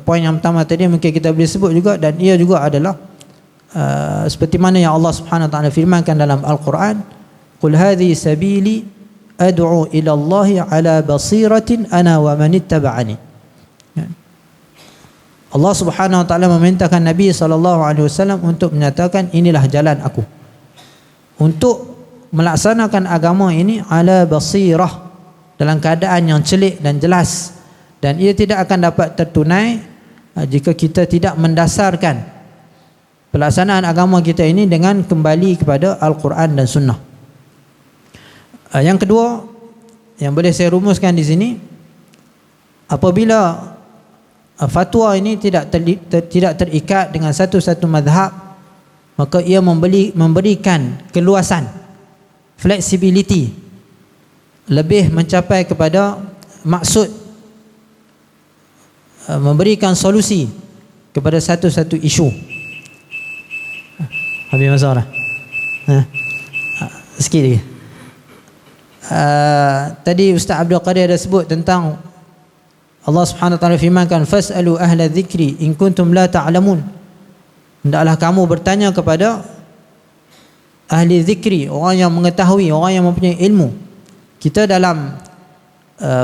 poin yang pertama tadi mungkin kita boleh sebut juga, dan ia juga adalah seperti mana yang Allah Subhanahu wa taala firmankan dalam Al-Quran, qul hadhihi sabili ad'u ila Allah ala basiratin ana wa man ittaba'ani. Allah Subhanahu wa taala memerintahkan Nabi SAW untuk menyatakan, inilah jalan aku, untuk melaksanakan agama ini ala basirah, dalam keadaan yang celik dan jelas, dan ia tidak akan dapat tertunai jika kita tidak mendasarkan pelaksanaan agama kita ini dengan kembali kepada Al-Quran dan Sunnah. Yang kedua yang boleh saya rumuskan di sini, apabila fatwa ini tidak terikat dengan satu-satu mazhab, maka ia memberikan keluasan, flexibility, lebih mencapai kepada maksud, memberikan solusi kepada satu-satu isu. Habis masalah. Sikit lagi. Tadi Ustaz Abdul Qadir ada sebut tentang Allah Subhanahu wa taala firmankan, fasalu ahla dzikri in kuntum la ta'lamun. Hendaklah kamu bertanya kepada ahli zikri, orang yang mengetahui, orang yang mempunyai ilmu. Kita dalam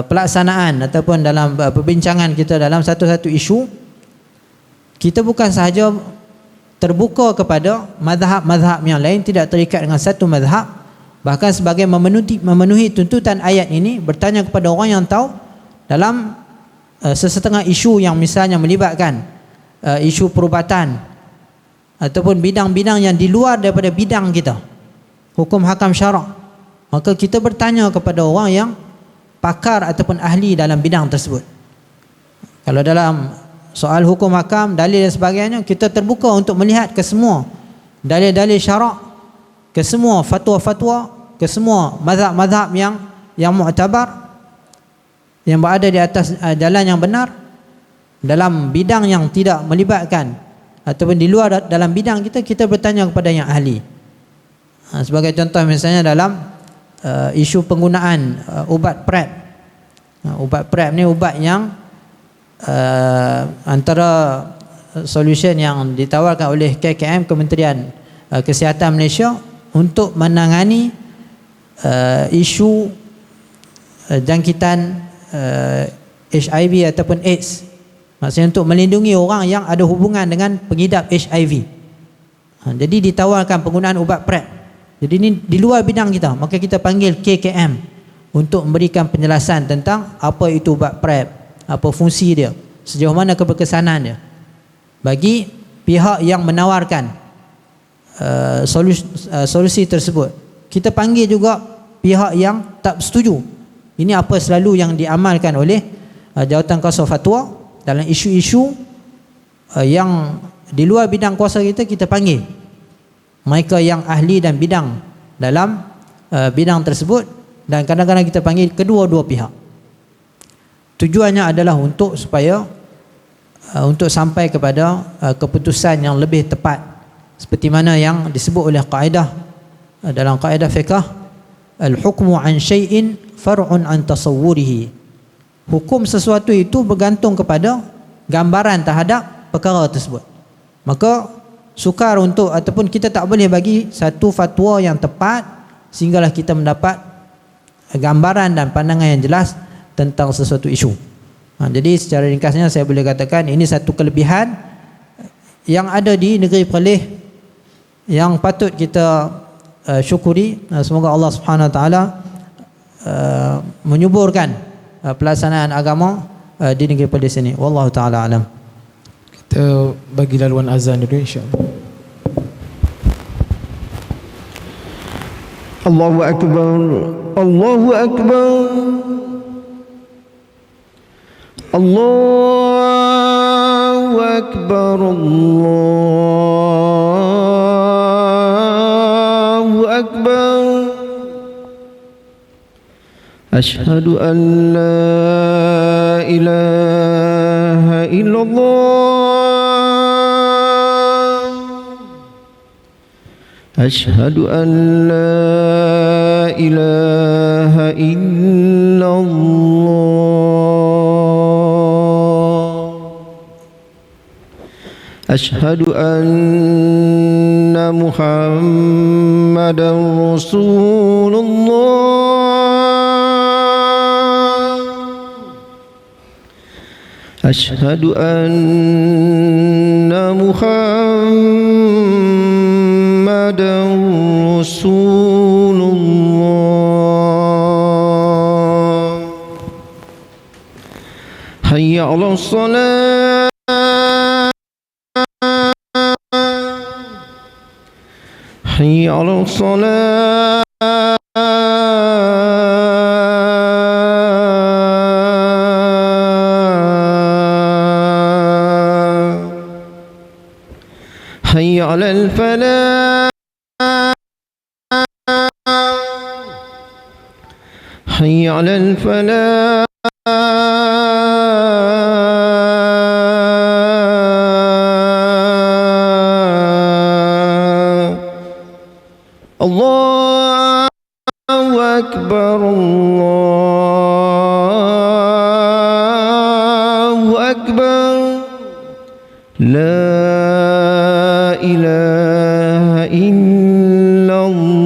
pelaksanaan ataupun dalam perbincangan kita dalam satu-satu isu, kita bukan sahaja terbuka kepada mazhab-mazhab yang lain, tidak terikat dengan satu mazhab, bahkan sebagai memenuhi tuntutan ayat ini, bertanya kepada orang yang tahu dalam sesetengah isu yang misalnya melibatkan isu perubatan ataupun bidang-bidang yang di luar daripada bidang kita, hukum hakam syarak, maka kita bertanya kepada orang yang pakar ataupun ahli dalam bidang tersebut. Kalau dalam soal hukum hakam, dalil dan sebagainya, kita terbuka untuk melihat ke semua dalil-dalil syarak, ke semua fatwa-fatwa, ke semua mazhab-mazhab yang mu'tabar, yang berada di atas jalan yang benar dalam bidang yang tidak melibatkan ataupun di luar dalam bidang kita. Kita bertanya kepada yang ahli. Sebagai contoh misalnya dalam isu penggunaan ubat PrEP. Ubat PrEP ni ubat yang antara solution yang ditawarkan oleh KKM, Kementerian Kesihatan Malaysia, untuk menangani isu jangkitan HIV ataupun AIDS. Maksudnya untuk melindungi orang yang ada hubungan dengan pengidap HIV. Jadi ditawarkan penggunaan ubat PrEP. Jadi ini di luar bidang kita, maka kita panggil KKM untuk memberikan penjelasan tentang apa itu ubat PrEP, apa fungsi dia, sejauh mana keberkesanan dia bagi pihak yang menawarkan solusi tersebut. Kita panggil juga pihak yang tak setuju. Ini apa selalu yang diamalkan oleh Jawatan Kuasa Fatwa dalam isu-isu yang di luar bidang kuasa kita. Kita panggil mereka yang ahli dan bidang dalam bidang tersebut, dan kadang-kadang kita panggil kedua-dua pihak. Tujuannya adalah supaya untuk sampai kepada keputusan yang lebih tepat, seperti mana yang disebut oleh kaedah dalam kaedah fiqh, al-hukmu an syai'in far'un an tasawwurihi. Hukum sesuatu itu bergantung kepada gambaran terhadap perkara tersebut. Maka sukar untuk, ataupun kita tak boleh bagi satu fatwa yang tepat sehinggalah kita mendapat gambaran dan pandangan yang jelas tentang sesuatu isu. Jadi secara ringkasnya saya boleh katakan ini satu kelebihan yang ada di negeri Perlis yang patut kita syukuri. Semoga Allah Subhanahu Wa Taala menyuburkan pelaksanaan agama di negeri Perlis ini. Wallahu taala alam. Kita bagi laluan azan dulu insya-Allah. Allahu akbar. Allahu akbar. الله أكبر الله أكبر أشهد أن لا إله إلا الله أشهد أن لا إله إلا الله أشهد أن محمدا رسول الله أشهد أن محمدا رسول الله حي على الصلاة حي على الصلاة حي على الفلاح حي على الفلاح الله أكبر الله أكبر لا إله إلا الله.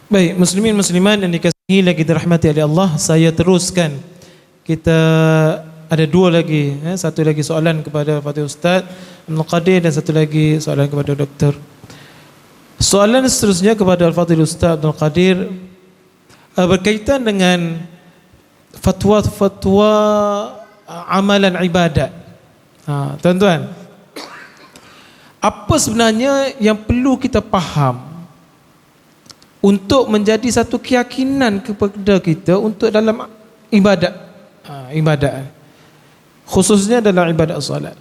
Baik, muslimin muslimat yang dikasihi lagi dirahmati oleh Allah, saya teruskan. Kita ada dua lagi, satu lagi soalan kepada Fadil Ustaz Abdul Qadir dan satu lagi soalan kepada doktor. Soalan seterusnya kepada Al-Fadhil Ustaz Abdul Qadir berkaitan dengan fatwa-fatwa amalan ibadat. Tuan-tuan, apa sebenarnya yang perlu kita faham untuk menjadi satu keyakinan kepada kita untuk dalam ibadat, ibadat khususnya dalam ibadat solat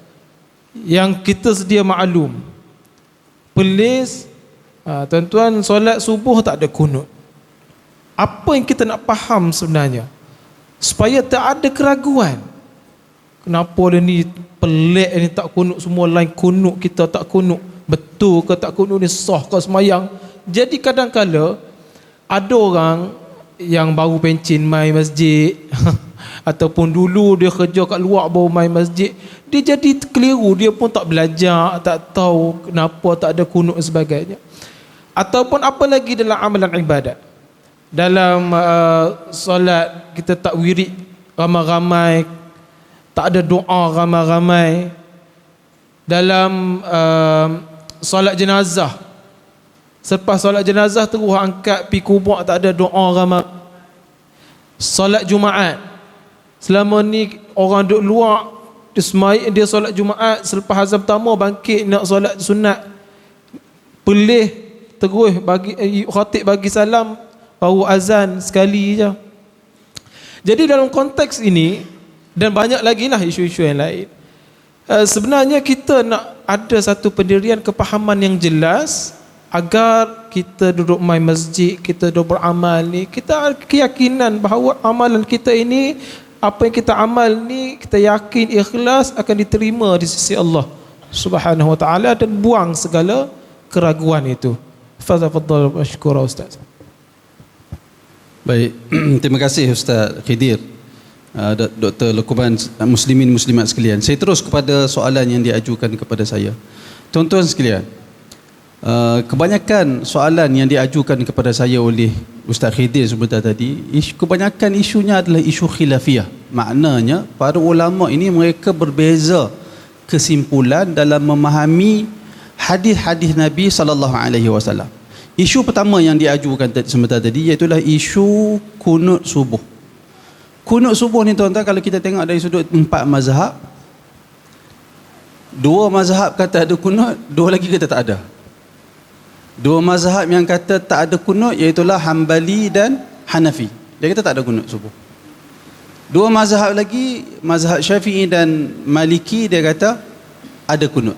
yang kita sedia maklum, pelis, tuan-tuan, solat subuh tak ada kunut. Apa yang kita nak faham sebenarnya supaya tak ada keraguan, kenapa dia ni pelik ni tak kunut, semua lain kunut, kita tak kunut, betul ke tak kunut ni, sah ke semayang? Jadi kadang-kala ada orang yang baru pencin mai masjid ataupun dulu dia kerja kat luar baru mai masjid, dia jadi keliru, dia pun tak belajar, tak tahu kenapa tak ada kunut dan sebagainya. Ataupun apa lagi dalam amalan ibadat, dalam solat kita tak wirid ramai-ramai, tak ada doa ramai-ramai. Dalam solat jenazah, selepas solat jenazah terus angkat pi kubur, tak ada doa ramai. Solat Jumaat, selama ni orang duduk luar, dia solat Jumaat, selepas azan pertama bangkit nak solat sunat, pelih terus bagi khatib bagi salam, baru azan sekali je. Jadi dalam konteks ini dan banyak lagi lah isu-isu yang lain, sebenarnya kita nak ada satu pendirian kepahaman yang jelas agar kita duduk mai masjid, kita duduk beramal ni, kita ada keyakinan bahawa amalan kita ini, apa yang kita amal ni, kita yakin ikhlas akan diterima di sisi Allah Subhanahu wa taala dan buang segala keraguan itu. Fadhal mashkura Ustaz. Baik, terima kasih Ustaz Khidir, Dr. Luqman, muslimin muslimat sekalian. Saya terus kepada soalan yang diajukan kepada saya. Tuan-tuan sekalian, kebanyakan soalan yang diajukan kepada saya oleh Ustaz Khidir sebentar tadi, kebanyakan isunya adalah isu khilafiyah. Maknanya para ulama ini mereka berbeza kesimpulan dalam memahami hadis-hadis Nabi SAW. Isu pertama yang diajukan sebentar tadi iaitulah isu kunut subuh. Kunut subuh ni tuan-tuan, kalau kita tengok dari sudut 4 mazhab, 2 mazhab kata ada kunut, 2 lagi kata tak ada. 2 mazhab yang kata tak ada kunut iaitulah Hambali dan Hanafi. Dia kata tak ada kunut subuh. 2 mazhab lagi, mazhab Syafi'i dan Maliki, dia kata ada kunut.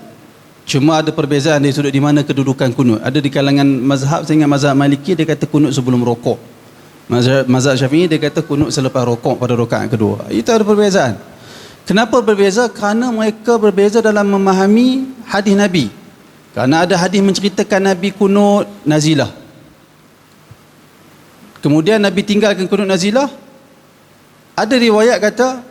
Cuma ada perbezaan dari sudut di mana kedudukan kunut. Ada di kalangan mazhab, saya ingat mazhab Maliki dia kata kunut sebelum rokok. Mazhab Syafi'i dia kata kunut selepas rokok pada rakaat kedua. Itu ada perbezaan. Kenapa berbeza? Kerana mereka berbeza dalam memahami hadis Nabi. Kerana ada hadis menceritakan Nabi kunut nazilah. Kemudian Nabi tinggalkan kunut nazilah. Ada riwayat kata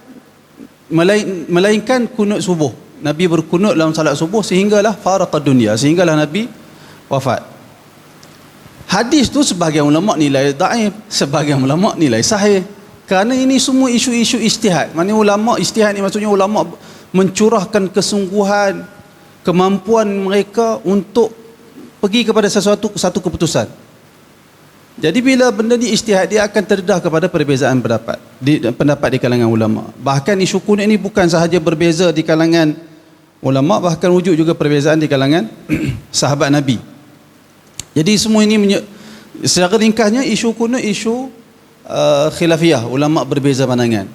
melainkan kunut subuh. Nabi berkunut dalam salat subuh sehinggalah faraqad dunia, sehinggalah Nabi wafat. Hadis tu sebahagian ulama nilai dhaif, sebahagian ulama nilai sahih. Kerana ini semua isu-isu ijtihad. Maksudnya ulama ijtihad ni maksudnya ulama mencurahkan kesungguhan, kemampuan mereka untuk pergi kepada satu keputusan. Jadi bila benda ni ijtihad, dia akan terdedah kepada perbezaan pendapat di kalangan ulama. Bahkan isu kunut ini bukan sahaja berbeza di kalangan ulama, bahkan wujud juga perbezaan di kalangan sahabat Nabi. Jadi semua ini secara ringkasnya isu kunut isu khilafiyah, ulama berbeza pandangan.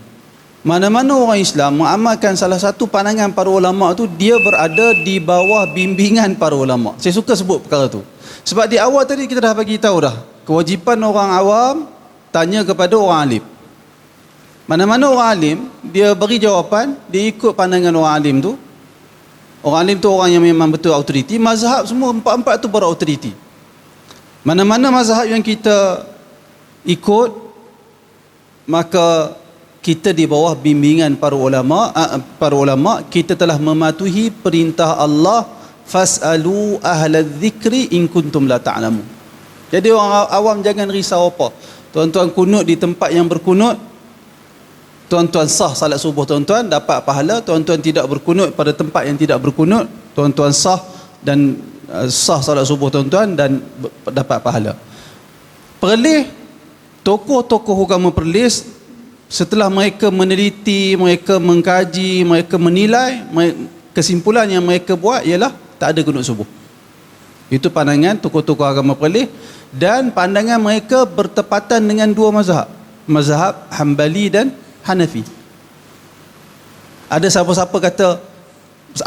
Mana-mana orang Islam mengamalkan salah satu pandangan para ulama tu, dia berada di bawah bimbingan para ulama. Saya suka sebut perkara tu. Sebab di awal tadi kita dah bagi tahu dah, kewajipan orang awam tanya kepada orang alim. Mana-mana orang alim, dia beri jawapan, dia ikut pandangan orang alim tu. Orang alim tu orang yang memang betul autoriti. Mazhab semua empat-empat tu berautoriti. Mana-mana mazhab yang kita ikut, maka kita di bawah bimbingan para ulama, kita telah mematuhi perintah Allah, fas'alu ahlal dzikri in kuntum la ta'lamun. Jadi orang awam jangan risau apa. Tuan-tuan kunut di tempat yang berkunut, tuan-tuan sah salat subuh tuan-tuan dapat pahala. Tuan-tuan tidak berkunut pada tempat yang tidak berkunut, tuan-tuan sah dan sah salat subuh tuan-tuan dan dapat pahala. Perlih tokoh-tokoh agama perlis, setelah mereka meneliti, mereka mengkaji, mereka menilai, kesimpulan yang mereka buat ialah tak ada kunut subuh. Itu pandangan tokoh-tokoh agama perlis, dan pandangan mereka bertepatan dengan 2 mazhab, mazhab Hambali dan Hanafi. Ada siapa-siapa kata,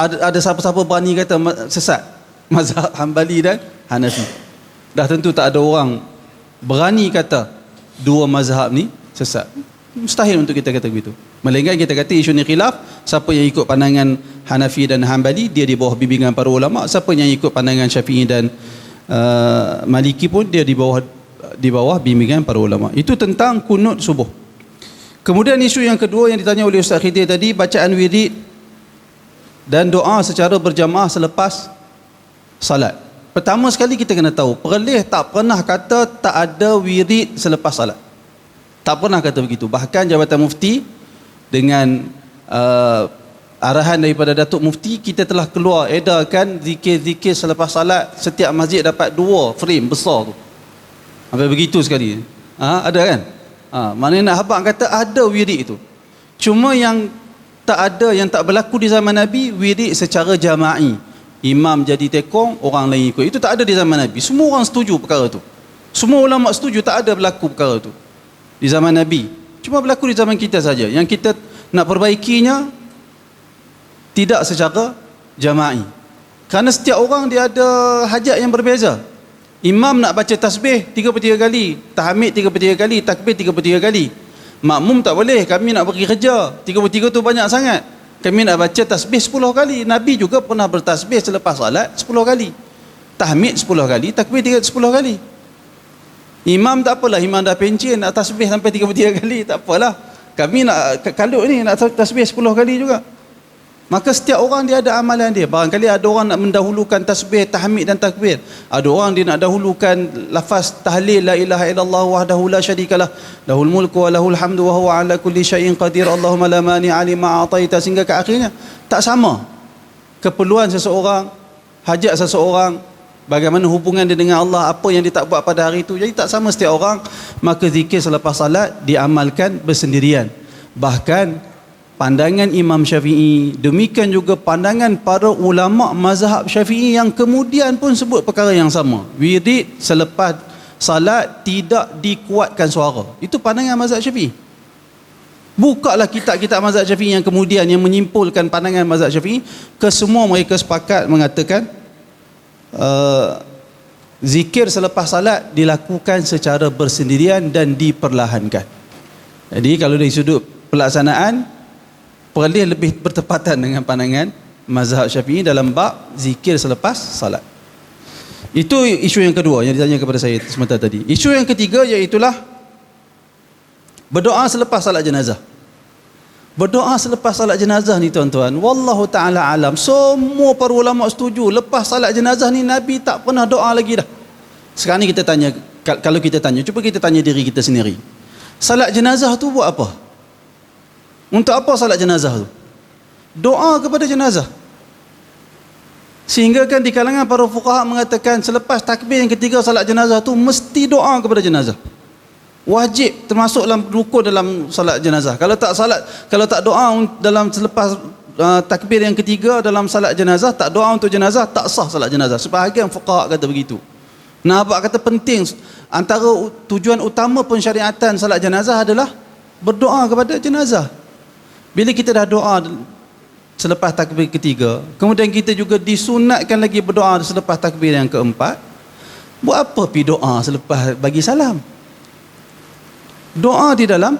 ada siapa-siapa berani kata sesat mazhab Hambali dan Hanafi. Dah tentu tak ada orang berani kata 2 mazhab ni sesat. Mustahil untuk kita kata begitu. Melainkan kita kata isu ni khilaf. Siapa yang ikut pandangan Hanafi dan Hambali, dia di bawah bimbingan para ulama. Siapa yang ikut pandangan Syafi'i dan Maliki pun dia di bawah bimbingan para ulama. Itu tentang kunut subuh. Kemudian isu yang kedua yang ditanya oleh Ustaz Khidir tadi, bacaan wirid dan doa secara berjamaah selepas salat. Pertama sekali kita kena tahu, perlih tak pernah kata tak ada wirid selepas salat. Tak pernah kata begitu. Bahkan Jabatan Mufti dengan arahan daripada Datuk Mufti, kita telah keluar edarkan zikir-zikir selepas salat. Setiap masjid dapat 2 frame besar tu. Sampai begitu sekali. Ada kan? Maknanya nak habaq kata ada wirid itu. Cuma yang tak ada, yang tak berlaku di zaman Nabi, wirid secara jama'i. Imam jadi tekong, orang lain ikut. Itu tak ada di zaman Nabi. Semua orang setuju perkara tu. Semua ulama setuju, tak ada berlaku perkara tu di zaman Nabi. Cuma berlaku di zaman kita saja. Yang kita nak perbaikinya tidak secara jama'i. Kerana setiap orang dia ada hajat yang berbeza. Imam nak baca tasbih 3/3 kali, tahmid 3/3 kali, takbir 3/3 kali. Makmum tak boleh, kami nak pergi kerja, 3/3 tu banyak sangat, kami nak baca tasbih 10 kali. Nabi juga pernah bertasbih selepas salat 10 kali, tahmid 10 kali, takbir 10 kali. Imam tak apalah, imam dah pencen nak tasbih sampai 3/3 kali, tak apalah, kami nak kalut ni nak tasbih 10 kali juga. Maka setiap orang dia ada amalan dia. Barangkali ada orang nak mendahulukan tasbih, tahmid dan takbir. Ada orang dia nak dahulukan lafaz tahlil la ilaha illallah wahdahu la syarikalah lahul mulku wa lahul hamdu wa huwa ala kulli syai'in qadir Allahumma la mani'a lima a'taita, sehingga ke akhirnya. Tak sama keperluan seseorang, hajat seseorang, bagaimana hubungan dia dengan Allah, apa yang dia tak buat pada hari itu. Jadi tak sama setiap orang. Maka zikir selepas salat diamalkan bersendirian. Bahkan pandangan Imam Syafi'i, demikian juga pandangan para ulama mazhab Syafi'i yang kemudian pun sebut perkara yang sama. Wirid selepas salat tidak dikuatkan suara. Itu pandangan mazhab Syafi'i. Bukalah kitab-kitab mazhab Syafi'i yang kemudian yang menyimpulkan pandangan mazhab Syafi'i, kesemua mereka sepakat mengatakan zikir selepas salat dilakukan secara bersendirian dan diperlahankan. Jadi kalau dari sudut pelaksanaan, perlis lebih bertepatan dengan pandangan mazhab Syafi'i dalam bab zikir selepas salat. Itu isu yang kedua yang ditanya kepada saya sebentar tadi. Isu yang ketiga iaitulah berdoa selepas salat jenazah. Berdoa selepas salat jenazah ni tuan-tuan, wallahu taala alam, semua para ulama setuju lepas salat jenazah ni Nabi tak pernah doa lagi dah. Sekarang ni kita tanya, kalau kita tanya, cuba kita tanya diri kita sendiri. Salat jenazah tu buat apa? Untuk apa salat jenazah tu? Doa kepada jenazah. Sehingga kan di kalangan para fuqaha mengatakan selepas takbir yang ketiga salat jenazah tu mesti doa kepada jenazah. Wajib, termasuk dalam rukun dalam salat jenazah. Kalau tak doa dalam selepas takbir yang ketiga dalam salat jenazah, tak doa untuk jenazah, tak sah salat jenazah. Sebahagian fuqaha kata begitu. Nabi kata penting, antara tujuan utama pensyariatan salat jenazah adalah berdoa kepada jenazah. Bila kita dah doa selepas takbir ketiga, kemudian kita juga disunatkan lagi berdoa selepas takbir yang keempat, buat apa pergi doa selepas bagi salam? Doa di dalam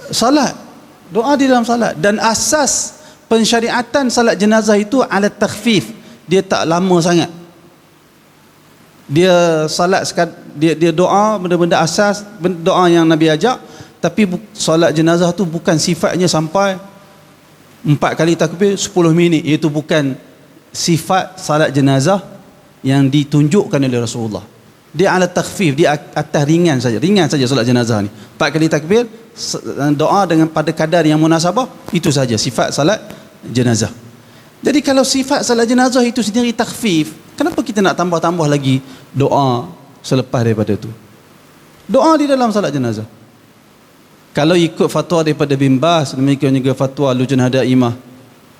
salat. Doa di dalam salat. Dan asas pensyariatan salat jenazah itu ala takhfif. Dia tak lama sangat. Dia salat dia doa benda-benda asas, doa yang Nabi ajak, tapi salat jenazah tu bukan sifatnya sampai 4 kali takbir 10 minit. Itu bukan sifat salat jenazah yang ditunjukkan oleh Rasulullah. Dia ala takhfif, dia atas ringan saja solat jenazah ni. 4 kali takbir, doa dengan pada kadar yang munasabah, itu saja sifat salat jenazah. Jadi kalau sifat salat jenazah itu sendiri takhfif, kenapa kita nak tambah-tambah lagi doa selepas daripada itu? Doa di dalam salat jenazah. Kalau ikut fatwa daripada Bin Baz, demikian juga fatwa Lujnah Daimah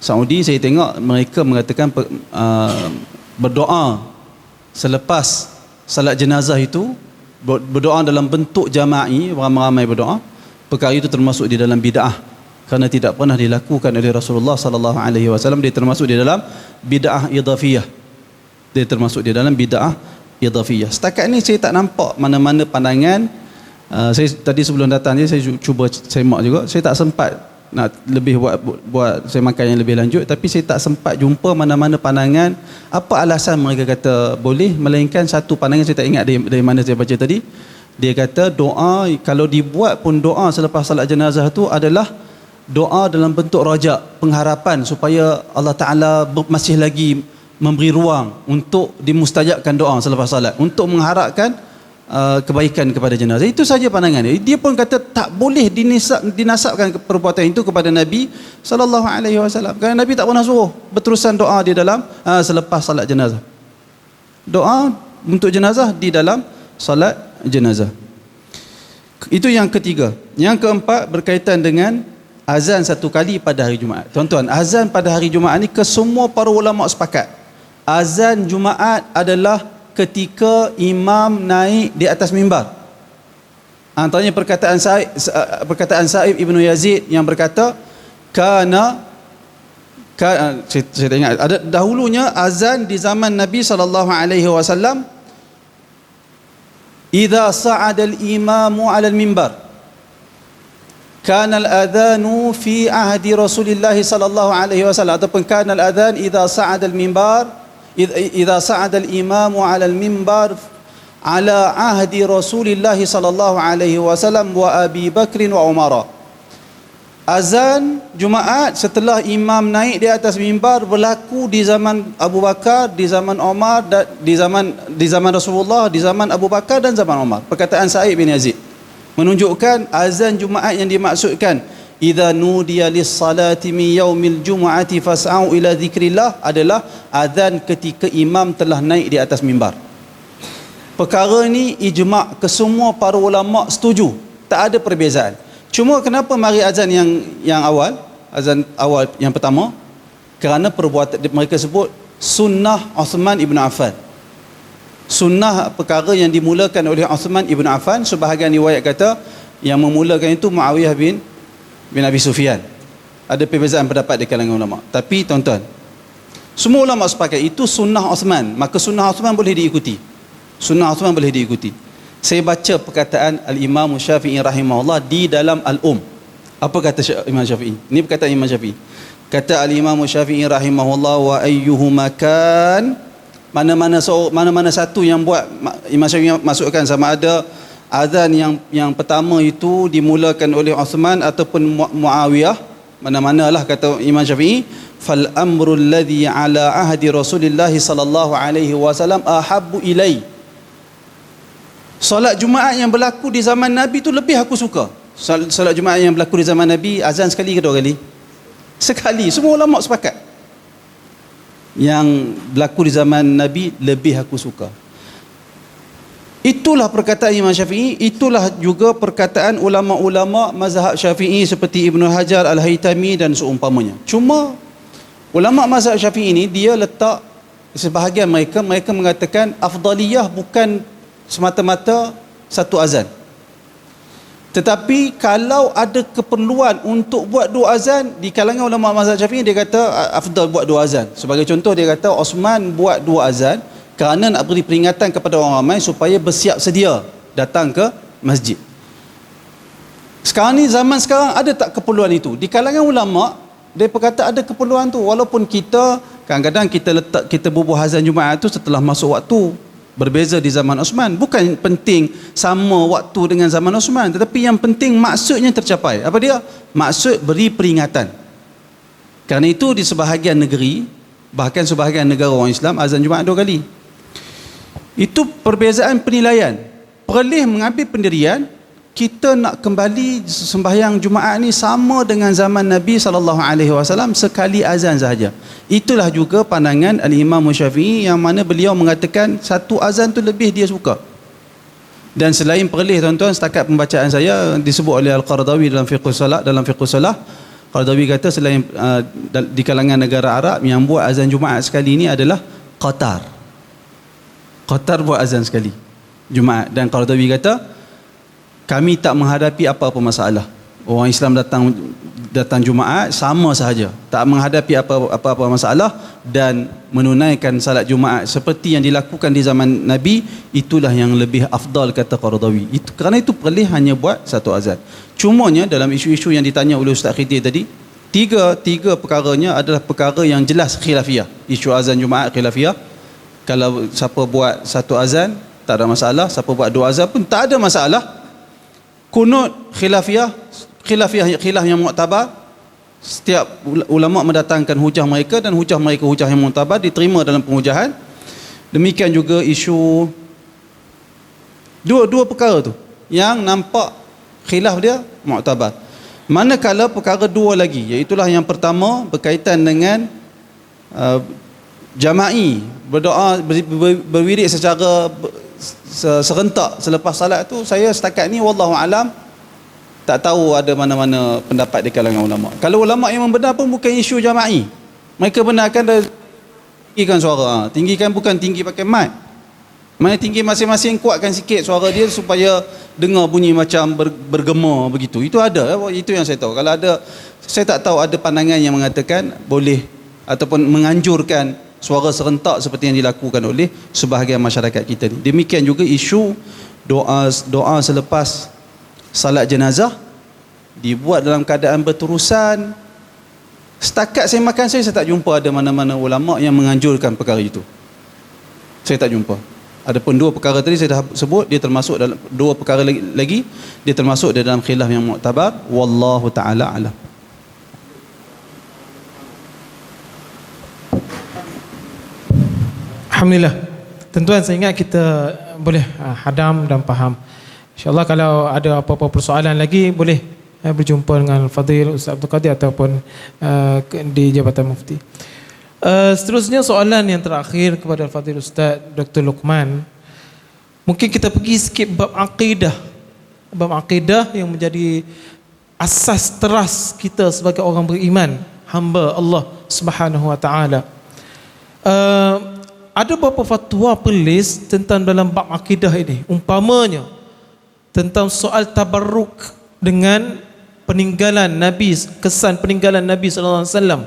Saudi, saya tengok mereka mengatakan berdoa selepas salat jenazah itu, berdoa dalam bentuk jama'i, ramai-ramai berdoa, perkara itu termasuk di dalam bid'ah, kerana tidak pernah dilakukan oleh Rasulullah sallallahu alaihi wasallam. Dia termasuk di dalam bid'ah idhafiyah. Dia termasuk di dalam bid'ah idhafiyah. Setakat ni saya tak nampak mana-mana pandangan. Saya tadi sebelum datang je saya cuba semak juga. Saya tak sempat nak lebih buat saya makan yang lebih lanjut, tapi saya tak sempat jumpa mana-mana pandangan apa alasan mereka kata boleh, melainkan satu pandangan saya tak ingat dari mana saya baca tadi. Dia kata doa, kalau dibuat pun doa selepas salat jenazah tu adalah doa dalam bentuk rajak, pengharapan supaya Allah Ta'ala masih lagi memberi ruang untuk dimustajabkan doa selepas salat, untuk mengharapkan kebaikan kepada jenazah. Itu saja pandangannya. Dia pun kata tak boleh dinasabkan perbuatan itu kepada Nabi sallallahu alaihi wasallam, kerana Nabi tak pernah suruh berterusan doa di dalam selepas salat jenazah. Doa untuk jenazah di dalam salat jenazah. Itu yang ketiga. Yang keempat berkaitan dengan azan satu kali pada hari Jumaat. Tuan-tuan, azan pada hari Jumaat ni kesemua para ulama sepakat. Azan Jumaat adalah ketika imam naik di atas mimbar. Antaranya perkataan Sa'ib Ibnu Yazid yang berkata saya tak ingat, ada dahulunya azan di zaman Nabi sallallahu alaihi wasallam, idza sa'ada al-imamu 'ala al-mimbar kana al-adhanu fi ahdi Rasulillah sallallahu alaihi wasallam, ataupun kana al-adhan idza sa'ada al-mimbar idza sa'ada al-imamu 'ala al-mimbar ala ahdi Rasulillah sallallahu alaihi wasallam wa Abi Bakr wa Umar. Azan Jumaat setelah imam naik di atas mimbar berlaku di zaman Abu Bakar, di zaman Umar, di zaman Rasulullah, di zaman Abu Bakar dan zaman Umar. Perkataan Sa'id bin Yazid menunjukkan azan Jumaat yang dimaksudkan idza nudiya lis-salati min yaumil jumu'ati fas'au ila dzikrillah adalah azan ketika imam telah naik di atas mimbar. Perkara ni ijma' kesemua para ulama setuju, tak ada perbezaan. Cuma kenapa mari azan yang awal, azan awal yang pertama? Kerana perbuatan mereka sebut sunnah Uthman ibn Affan. Sunnah perkara yang dimulakan oleh Uthman ibn Affan. Sebahagian riwayat kata yang memulakan itu Muawiyah bin Abi Sufyan. Ada perbezaan pendapat di kalangan ulama. Tapi tuan-tuan, semua ulama sepakat itu sunnah Uthman, maka sunnah Uthman boleh diikuti. Sunnah Uthman boleh diikuti. Saya baca perkataan Al-Imam Syafi'i rahimahullah di dalam Al-Um. Apa kata Imam Syafi'i? Ini perkataan Imam Syafi'i. Kata Al-Imam Syafi'i rahimahullah, wa ayyuhuma kan, mana-mana satu yang buat, Imam Syafi'i masukkan sama ada azan yang pertama itu dimulakan oleh Uthman ataupun Muawiyah, mana-manalah kata Imam Syafi'i, fal amrul ladzi ala ahdi Rasulillah sallallahu alaihi wasallam ahabbu ilai. Solat Jumaat yang berlaku di zaman Nabi tu lebih aku suka. Solat Jumaat yang berlaku di zaman Nabi, azan sekali ke dua kali? Sekali. Semua ulama sepakat. Yang berlaku di zaman Nabi lebih aku suka. Itulah perkataan Imam Syafi'i, itulah juga perkataan ulama-ulama mazhab Syafi'i seperti Ibnu Hajar Al-Haytami dan seumpamanya. Cuma ulama mazhab Syafi'i ini dia letak sebahagian mereka mengatakan afdaliyah bukan semata-mata satu azan. Tetapi kalau ada keperluan untuk buat dua azan, di kalangan ulama mazhab Syafi'i dia kata afdal buat dua azan. Sebagai contoh dia kata Osman buat dua azan kerana nak beri peringatan kepada orang ramai supaya bersiap sedia datang ke masjid. Sekarang ni, zaman sekarang ada tak keperluan itu? Di kalangan ulama dia berkata ada keperluan tu, walaupun kita kadang-kadang kita bubuh azan Jumaat tu setelah masuk waktu. Berbeza di zaman Osman. Bukan penting sama waktu dengan zaman Osman, tetapi yang penting maksudnya tercapai. Apa dia? Maksud beri peringatan. Kerana itu di sebahagian negeri, bahkan sebahagian negara orang Islam, azan Jumaat 2 kali. Itu perbezaan penilaian. Perlih mengambil pendirian kita nak kembali sembahyang Jumaat ni sama dengan zaman Nabi SAW, sekali azan sahaja. Itulah juga pandangan Al-Imam Syafi'i, yang mana beliau mengatakan satu azan tu lebih dia suka. Dan selain perlih tuan-tuan, setakat pembacaan saya disebut oleh Al-Qaradawi dalam Fiqh Salah, Qaradawi kata selain di kalangan negara Arab yang buat azan Jumaat sekali ni adalah Qatar. Qatar buat azan sekali Jumaat. Dan Qaradawi kata kami tak menghadapi apa-apa masalah. Orang Islam datang Jumaat sama sahaja, tak menghadapi apa-apa masalah dan menunaikan salat Jumaat seperti yang dilakukan di zaman Nabi, itulah yang lebih afdal kata Qaradawi. Kerana itu perlu hanya buat satu azan. Cumanya dalam isu-isu yang ditanya oleh Ustaz Khidir tadi, tiga perkaranya adalah perkara yang jelas khilafiyah. Isu azan Jumaat khilafiyah. Kalau siapa buat satu azan tak ada masalah, siapa buat dua azan pun tak ada masalah. Kunut khilaf yang muktabar, setiap ulama mendatangkan hujah mereka dan hujah mereka hujah yang muktabar diterima dalam penghujahan. Demikian juga isu dua perkara tu yang nampak khilaf dia muktabar. Manakala perkara dua lagi, iaitulah yang pertama berkaitan dengan jama'i, berdoa berwirid secara serentak selepas salat tu, saya setakat ni wallahu alam tak tahu ada mana-mana pendapat di kalangan ulama. Kalau ulama yang membenar pun bukan isu jama'i. Mereka benarkan tinggikan suara. Tinggikan bukan tinggi pakai mic. Mana tinggi masing-masing, kuatkan sikit suara dia supaya dengar bunyi macam bergema begitu. Itu ada, itu yang saya tahu. Kalau ada, saya tak tahu ada pandangan yang mengatakan boleh ataupun menganjurkan suara serentak seperti yang dilakukan oleh sebahagian masyarakat kita ni. Demikian juga isu doa selepas salat jenazah dibuat dalam keadaan berterusan. Setakat saya makan saya tak jumpa ada mana-mana ulama yang menganjurkan perkara itu. Saya tak jumpa. Adapun dua perkara tadi saya dah sebut, dia termasuk dalam dua perkara lagi dia termasuk dalam khilaf yang muktabar. Wallahu taala alam. Alhamdulillah. Tuan-tuan, saya ingat kita boleh hadam dan faham. InsyaAllah kalau ada apa-apa persoalan lagi, boleh berjumpa dengan Fadil Ustaz Abdul Qadir ataupun di Jabatan Mufti. Seterusnya soalan yang terakhir kepada Fadil Ustaz Dr. Luqman. Mungkin kita pergi sikit bab akidah. Bab akidah yang menjadi asas teras kita sebagai orang beriman, hamba Allah Subhanahu wa taala. Ada beberapa fatwa pelis tentang dalam bab akidah ini, umpamanya tentang soal tabarruk dengan peninggalan Nabi, kesan peninggalan Nabi sallallahu alaihi wasallam.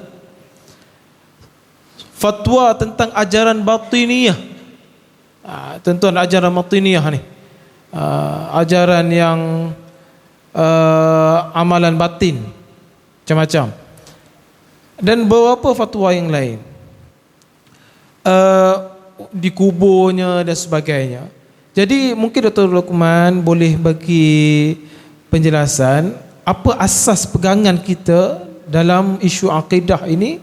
Fatwa tentang ajaran batiniyah. Tuan-tuan, ajaran batiniyah ni, ajaran yang amalan batin macam-macam, dan beberapa fatwa yang lain, dikuburnya dan sebagainya. Jadi mungkin Dr. Luqman boleh bagi penjelasan apa asas pegangan kita dalam isu akidah ini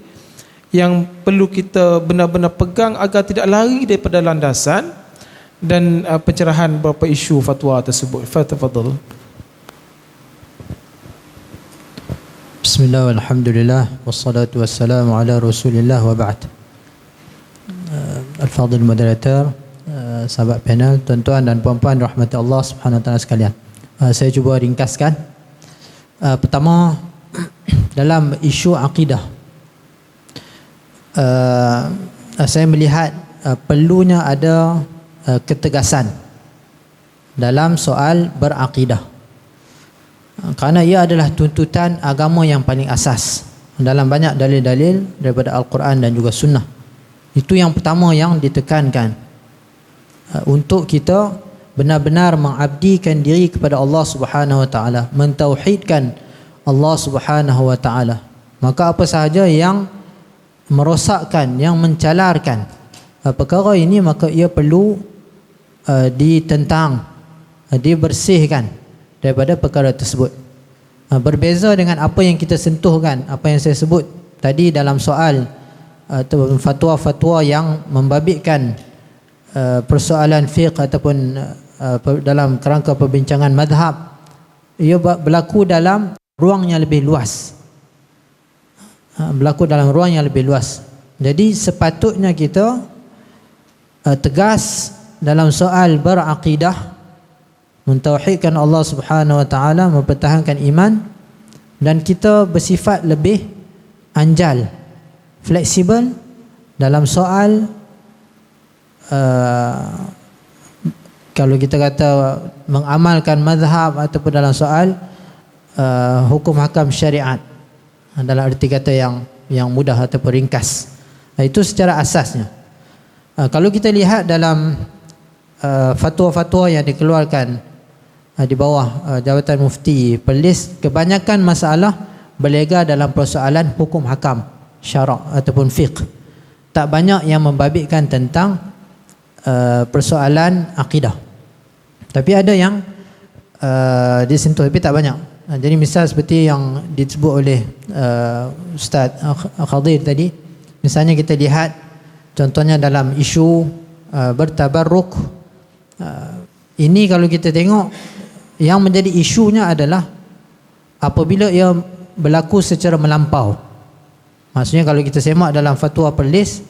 yang perlu kita benar-benar pegang agar tidak lari daripada landasan dan pencerahan beberapa isu fatwa tersebut. Tafadhal. Bismillah walhamdulillah wassalatu wassalamu ala Rasulillah wa ba'd. Al-Fadhil moderator, sahabat panel, tuan-tuan dan puan-puan rahmati Allah Subhanahu wa taala sekalian. Saya cuba ringkaskan. Pertama, dalam isu akidah, saya melihat perlunya ada ketegasan dalam soal berakidah, kerana ia adalah tuntutan agama yang paling asas dalam banyak dalil-dalil daripada Al-Quran dan juga Sunnah. Itu yang pertama yang ditekankan, untuk kita benar-benar mengabdikan diri kepada Allah Subhanahu wa taala, mentauhidkan Allah Subhanahu wa taala. Maka apa sahaja yang merosakkan, yang mencalarkan perkara ini, maka ia perlu ditentang, dibersihkan daripada perkara tersebut. Berbeza dengan apa yang kita sentuhkan, apa yang saya sebut tadi dalam soal fatwa-fatwa yang membabitkan persoalan fiqh ataupun dalam kerangka perbincangan madhab, ia berlaku dalam ruang yang lebih luas. Jadi sepatutnya kita tegas dalam soal berakidah, mentauhidkan Allah Subhanahu wa taala, mempertahankan iman, dan kita bersifat lebih anjal, fleksibel dalam soal kalau kita kata mengamalkan mazhab ataupun dalam soal hukum hakam syariat, dalam arti kata yang mudah ataupun ringkas. Itu secara asasnya. Kalau kita lihat dalam fatwa-fatwa yang dikeluarkan di bawah Jabatan Mufti Perlis, kebanyakan masalah berlega dalam persoalan hukum hakam syarak ataupun fiqh. Tak banyak yang membabitkan tentang persoalan akidah. Tapi ada yang disentuh, tapi tak banyak. Jadi misal seperti yang disebut oleh Ustaz Khadir tadi, misalnya kita lihat contohnya dalam isu bertabarruk. Ini kalau kita tengok, yang menjadi isunya adalah apabila ia berlaku secara melampau. Maksudnya kalau kita semak dalam fatwa Perlis,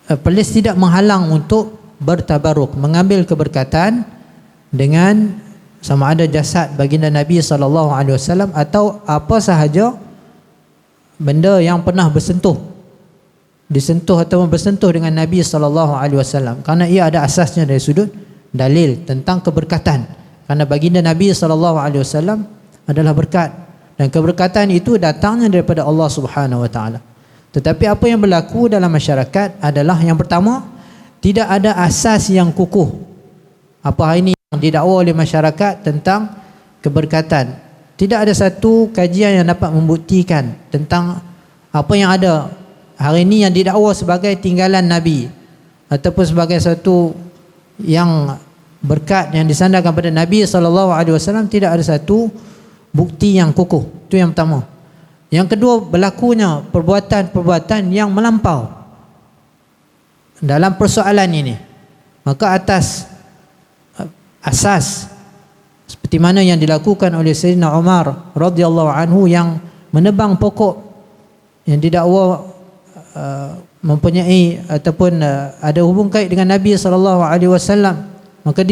Perlis tidak menghalang untuk bertabarruk, mengambil keberkatan dengan sama ada jasad baginda Nabi SAW atau apa sahaja benda yang pernah disentuh atau bersentuh dengan Nabi SAW, kerana ia ada asasnya dari sudut dalil tentang keberkatan. Kerana baginda Nabi SAW adalah berkat, dan keberkatan itu datangnya daripada Allah Subhanahu wa taala. Tetapi apa yang berlaku dalam masyarakat adalah, yang pertama, tidak ada asas yang kukuh. Apa hari ini yang didakwa oleh masyarakat tentang keberkatan, tidak ada satu kajian yang dapat membuktikan tentang apa yang ada hari ini yang didakwa sebagai tinggalan Nabi ataupun sebagai satu yang berkat yang disandarkan pada Nabi SAW. Tidak ada satu bukti yang kukuh. Itu yang pertama. Yang kedua, berlakunya perbuatan-perbuatan yang melampau dalam persoalan ini. Maka atas asas seperti mana yang dilakukan oleh Sayyidina Umar radhiyallahu anhu, yang menebang pokok yang didakwa mempunyai ataupun ada hubung kait dengan Nabi SAW, maka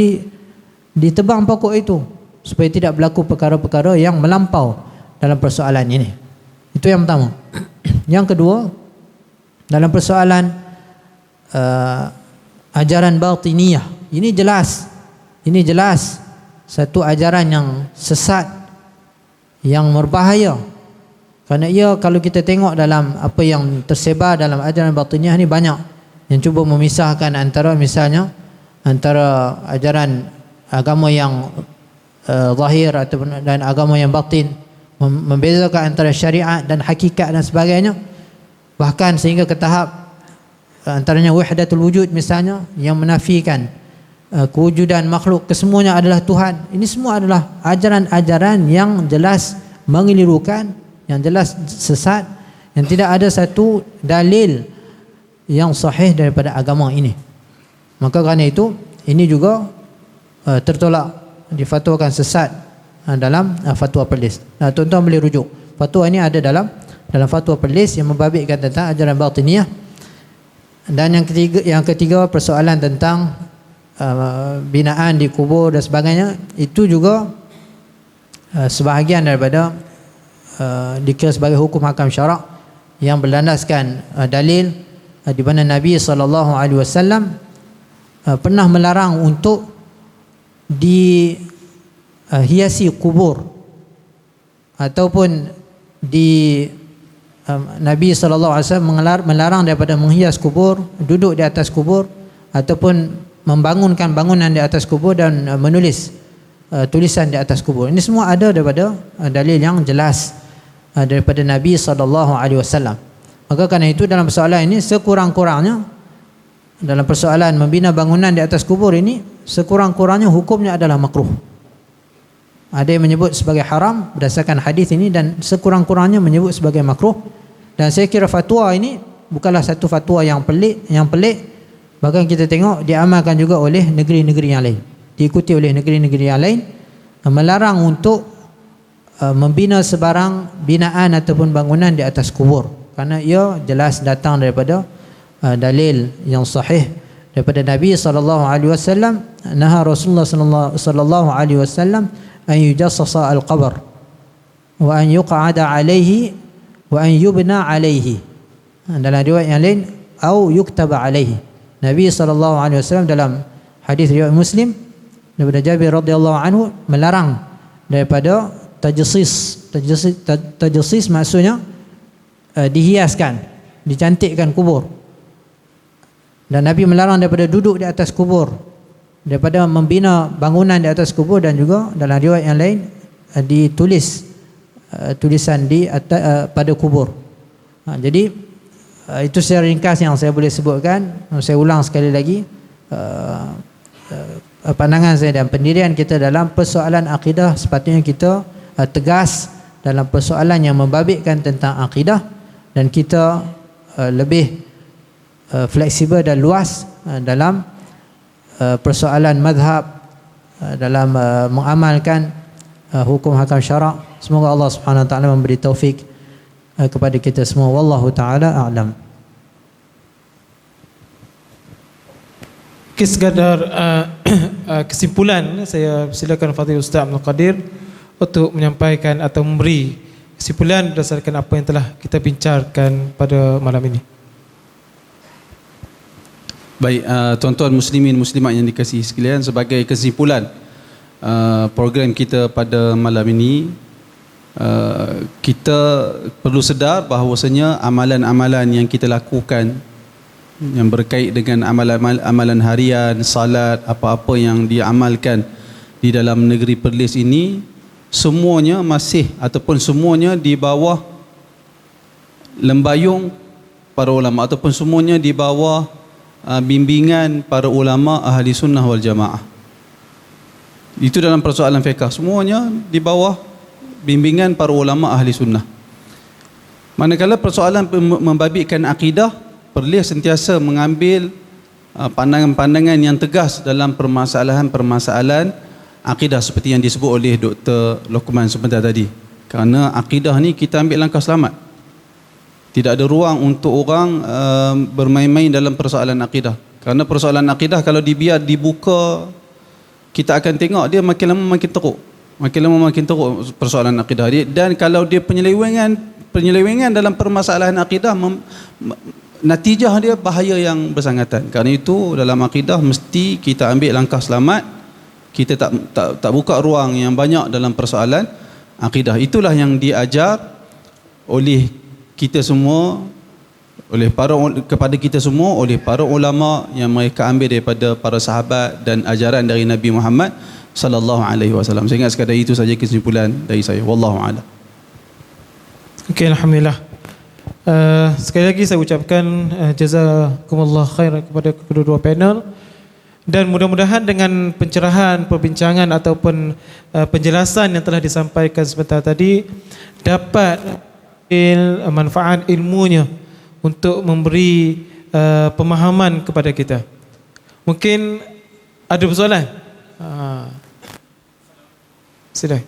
ditebang pokok itu supaya tidak berlaku perkara-perkara yang melampau dalam persoalan ini. Itu yang pertama. Yang kedua, dalam persoalan ajaran batiniyah, ini jelas satu ajaran yang sesat, yang berbahaya. Kerana ia, kalau kita tengok dalam apa yang tersebar dalam ajaran batiniyah ni, banyak yang cuba memisahkan antara, misalnya antara ajaran agama yang zahir dan agama yang batin, membezakan antara syariat dan hakikat dan sebagainya. Bahkan sehingga ke tahap antaranya wahdatul wujud misalnya, yang menafikan kewujudan makhluk, kesemuanya adalah Tuhan. Ini semua adalah ajaran-ajaran yang jelas mengelirukan, yang jelas sesat, yang tidak ada satu dalil yang sahih daripada agama ini. Maka kerana itu, ini juga tertolak, difatwakan sesat dalam fatwa Perlis. Nah, tuan-tuan boleh rujuk. Fatwa ini ada dalam fatwa Perlis yang membabitkan tentang ajaran batiniyah. Dan yang ketiga persoalan tentang binaan di kubur dan sebagainya, itu juga sebahagian daripada dikira sebagai hukum hakam syarak yang berlandaskan dalil di mana Nabi SAW pernah melarang untuk dihiasi kubur, ataupun Nabi SAW melarang daripada menghias kubur, duduk di atas kubur, ataupun membangunkan bangunan di atas kubur dan menulis tulisan di atas kubur. Ini semua ada daripada dalil yang jelas daripada Nabi SAW. Maka kerana itu, dalam persoalan ini, sekurang-kurangnya dalam persoalan membina bangunan di atas kubur ini, sekurang-kurangnya hukumnya adalah makruh. Ada yang menyebut sebagai haram berdasarkan hadis ini, dan sekurang-kurangnya menyebut sebagai makruh. Dan saya kira fatwa ini bukanlah satu fatwa yang pelik, bahkan kita tengok diamalkan juga oleh negeri-negeri yang lain, diikuti oleh negeri-negeri yang lain, melarang untuk membina sebarang binaan ataupun bangunan di atas kubur, kerana ia jelas datang daripada dalil yang sahih daripada Nabi SAW. Naha Rasulullah SAW an yujassasa al-qabr wa an yuq'ada alaihi wa an yubna alaihi. Dalam riwayat yang lain, au yuktaba alaihi. Nabi SAW dalam hadis riwayat Muslim daripada Jabir radhiyallahu anhu melarang daripada tajassis maksudnya dihiaskan, dicantikkan kubur. Dan Nabi melarang daripada duduk di atas kubur, daripada membina bangunan di atas kubur, dan juga dalam riwayat yang lain ditulis tulisan di atas, pada kubur. Jadi itu secara ringkas yang saya boleh sebutkan. Saya ulang sekali lagi, pandangan saya dan pendirian kita dalam persoalan akidah, sepatutnya kita tegas dalam persoalan yang membabitkan tentang akidah, dan kita lebih fleksibel dan luas dalam persoalan mazhab, dalam mengamalkan hukum hakam syarak. Semoga Allah Subhanahu wa taala memberi taufik kepada kita semua. Wallahu taala a'lam. Sekadar kesimpulan, saya silakan Fadhil Ustaz Abdul Qadir untuk menyampaikan atau memberi kesimpulan berdasarkan apa yang telah kita bincangkan pada malam ini. Baik, tuan-tuan muslimin muslimat yang dikasihi sekalian, sebagai kesimpulan program kita pada malam ini, kita perlu sedar bahawasanya amalan-amalan yang kita lakukan yang berkait dengan amalan harian, salat, apa-apa yang diamalkan di dalam negeri Perlis ini, semuanya masih ataupun semuanya di bawah lembayung para ulama, ataupun semuanya di bawah bimbingan para ulama ahli sunnah wal jamaah. Itu dalam persoalan fiqh, semuanya di bawah bimbingan para ulama ahli sunnah. Manakala persoalan membabitkan akidah, Perlis sentiasa mengambil pandangan-pandangan yang tegas dalam permasalahan-permasalahan akidah, seperti yang disebut oleh Dr. Lokman sebentar tadi. Kerana akidah ni kita ambil langkah selamat. Tidak ada ruang untuk orang bermain-main dalam persoalan akidah. Kerana persoalan akidah kalau dibiar dibuka, kita akan tengok dia makin lama makin teruk. Makin lama makin teruk persoalan akidah dia. Dan kalau dia penyelewengan dalam permasalahan akidah, natijah dia bahaya yang bersangatan. Kerana itu dalam akidah mesti kita ambil langkah selamat. Kita tak buka ruang yang banyak dalam persoalan akidah. Itulah yang diajar oleh kita semua, kepada kita semua, oleh para ulama yang mereka ambil daripada para sahabat dan ajaran dari Nabi Muhammad sallallahu alaihi wasallam. Saya ingat sekadar itu saja kesimpulan dari saya. Wallahu a'lam. Okey, alhamdulillah. Sekali lagi saya ucapkan jazakumullah khair kepada kedua-dua panel, dan mudah-mudahan dengan pencerahan, perbincangan ataupun penjelasan yang telah disampaikan sebentar tadi dapat manfaat ilmunya untuk memberi pemahaman kepada kita. Mungkin ada persoalan? Sila.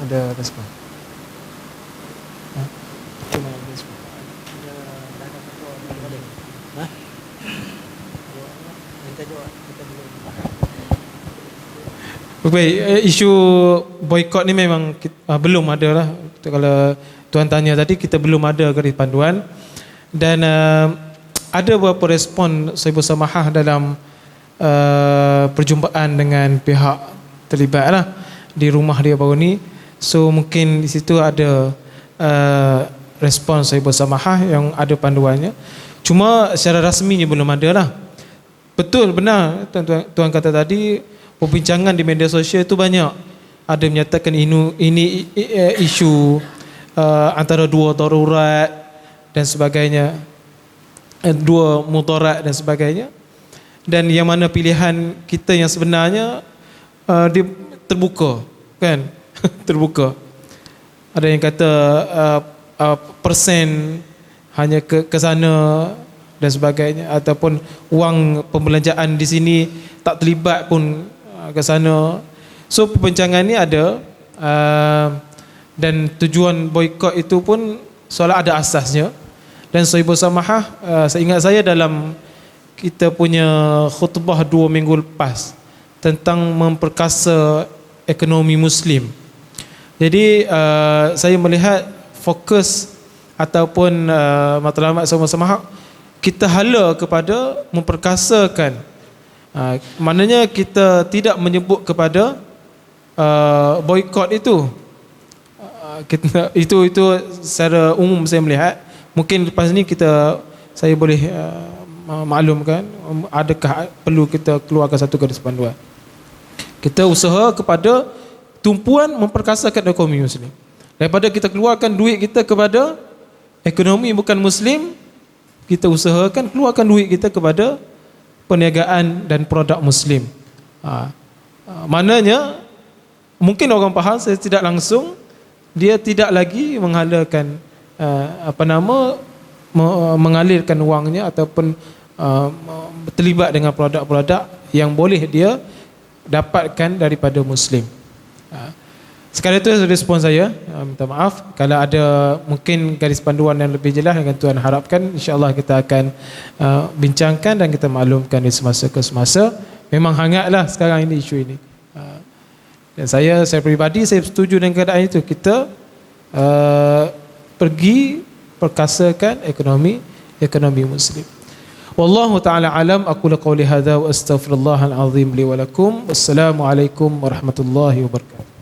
Ada respon? Cuma ada respon. Baik, isu boikot ni memang belum ada lah. Kalau tuan tanya tadi, kita belum ada garis panduan. Dan ada beberapa respon Sahibu Samahah dalam perjumpaan dengan pihak terlibat lah di rumah dia baru ni. So mungkin di situ ada respon Sahibu Samahah yang ada panduannya. Cuma secara rasminya belum ada lah. Betul, benar tuan kata tadi, perbincangan di media sosial itu banyak. Ada menyatakan ini isu antara dua darurat dan sebagainya, dua mudarat dan sebagainya. Dan yang mana pilihan kita yang sebenarnya dia terbuka, kan? Terbuka. Ada yang kata persen hanya ke sana dan sebagainya, ataupun wang pembelanjaan di sini tak terlibat pun ke sana. So perbincangan ni ada, dan tujuan boikot itu pun seolah ada asasnya. Dan Sahibu Samahah, saya ingat saya dalam kita punya khutbah 2 minggu lepas tentang memperkasa ekonomi Muslim. Jadi saya melihat fokus ataupun matlamat Sahibu Samahah, kita hala kepada memperkasakan. Maknanya kita tidak menyebut kepada boikot itu. Itu secara umum saya melihat. Mungkin lepas ni saya boleh maklumkan adakah perlu kita keluarkan satu garis panduan. Kita usaha kepada tumpuan memperkasakan ekonomi Muslim. Daripada kita keluarkan duit kita kepada ekonomi bukan Muslim, kita usahakan keluarkan duit kita kepada perniagaan dan produk Muslim. Maknanya mungkin orang faham saya tidak langsung, dia tidak lagi menghalakan mengalirkan wangnya ataupun terlibat dengan produk-produk yang boleh dia dapatkan daripada Muslim. Sekali itu respon saya. Minta maaf kalau ada mungkin garis panduan yang lebih jelas yang tuan harapkan, insya-Allah kita akan bincangkan dan kita maklumkan di semasa ke semasa. Memang hangatlah sekarang ini isu ini. Dan saya peribadi saya setuju dengan keadaan itu. Kita pergi perkasakan ekonomi Muslim. Wallahu taala alam. Aqulu qawli hadza wa astaghfirullahal azim li wa lakum. Wassalamualaikum warahmatullahi wabarakatuh.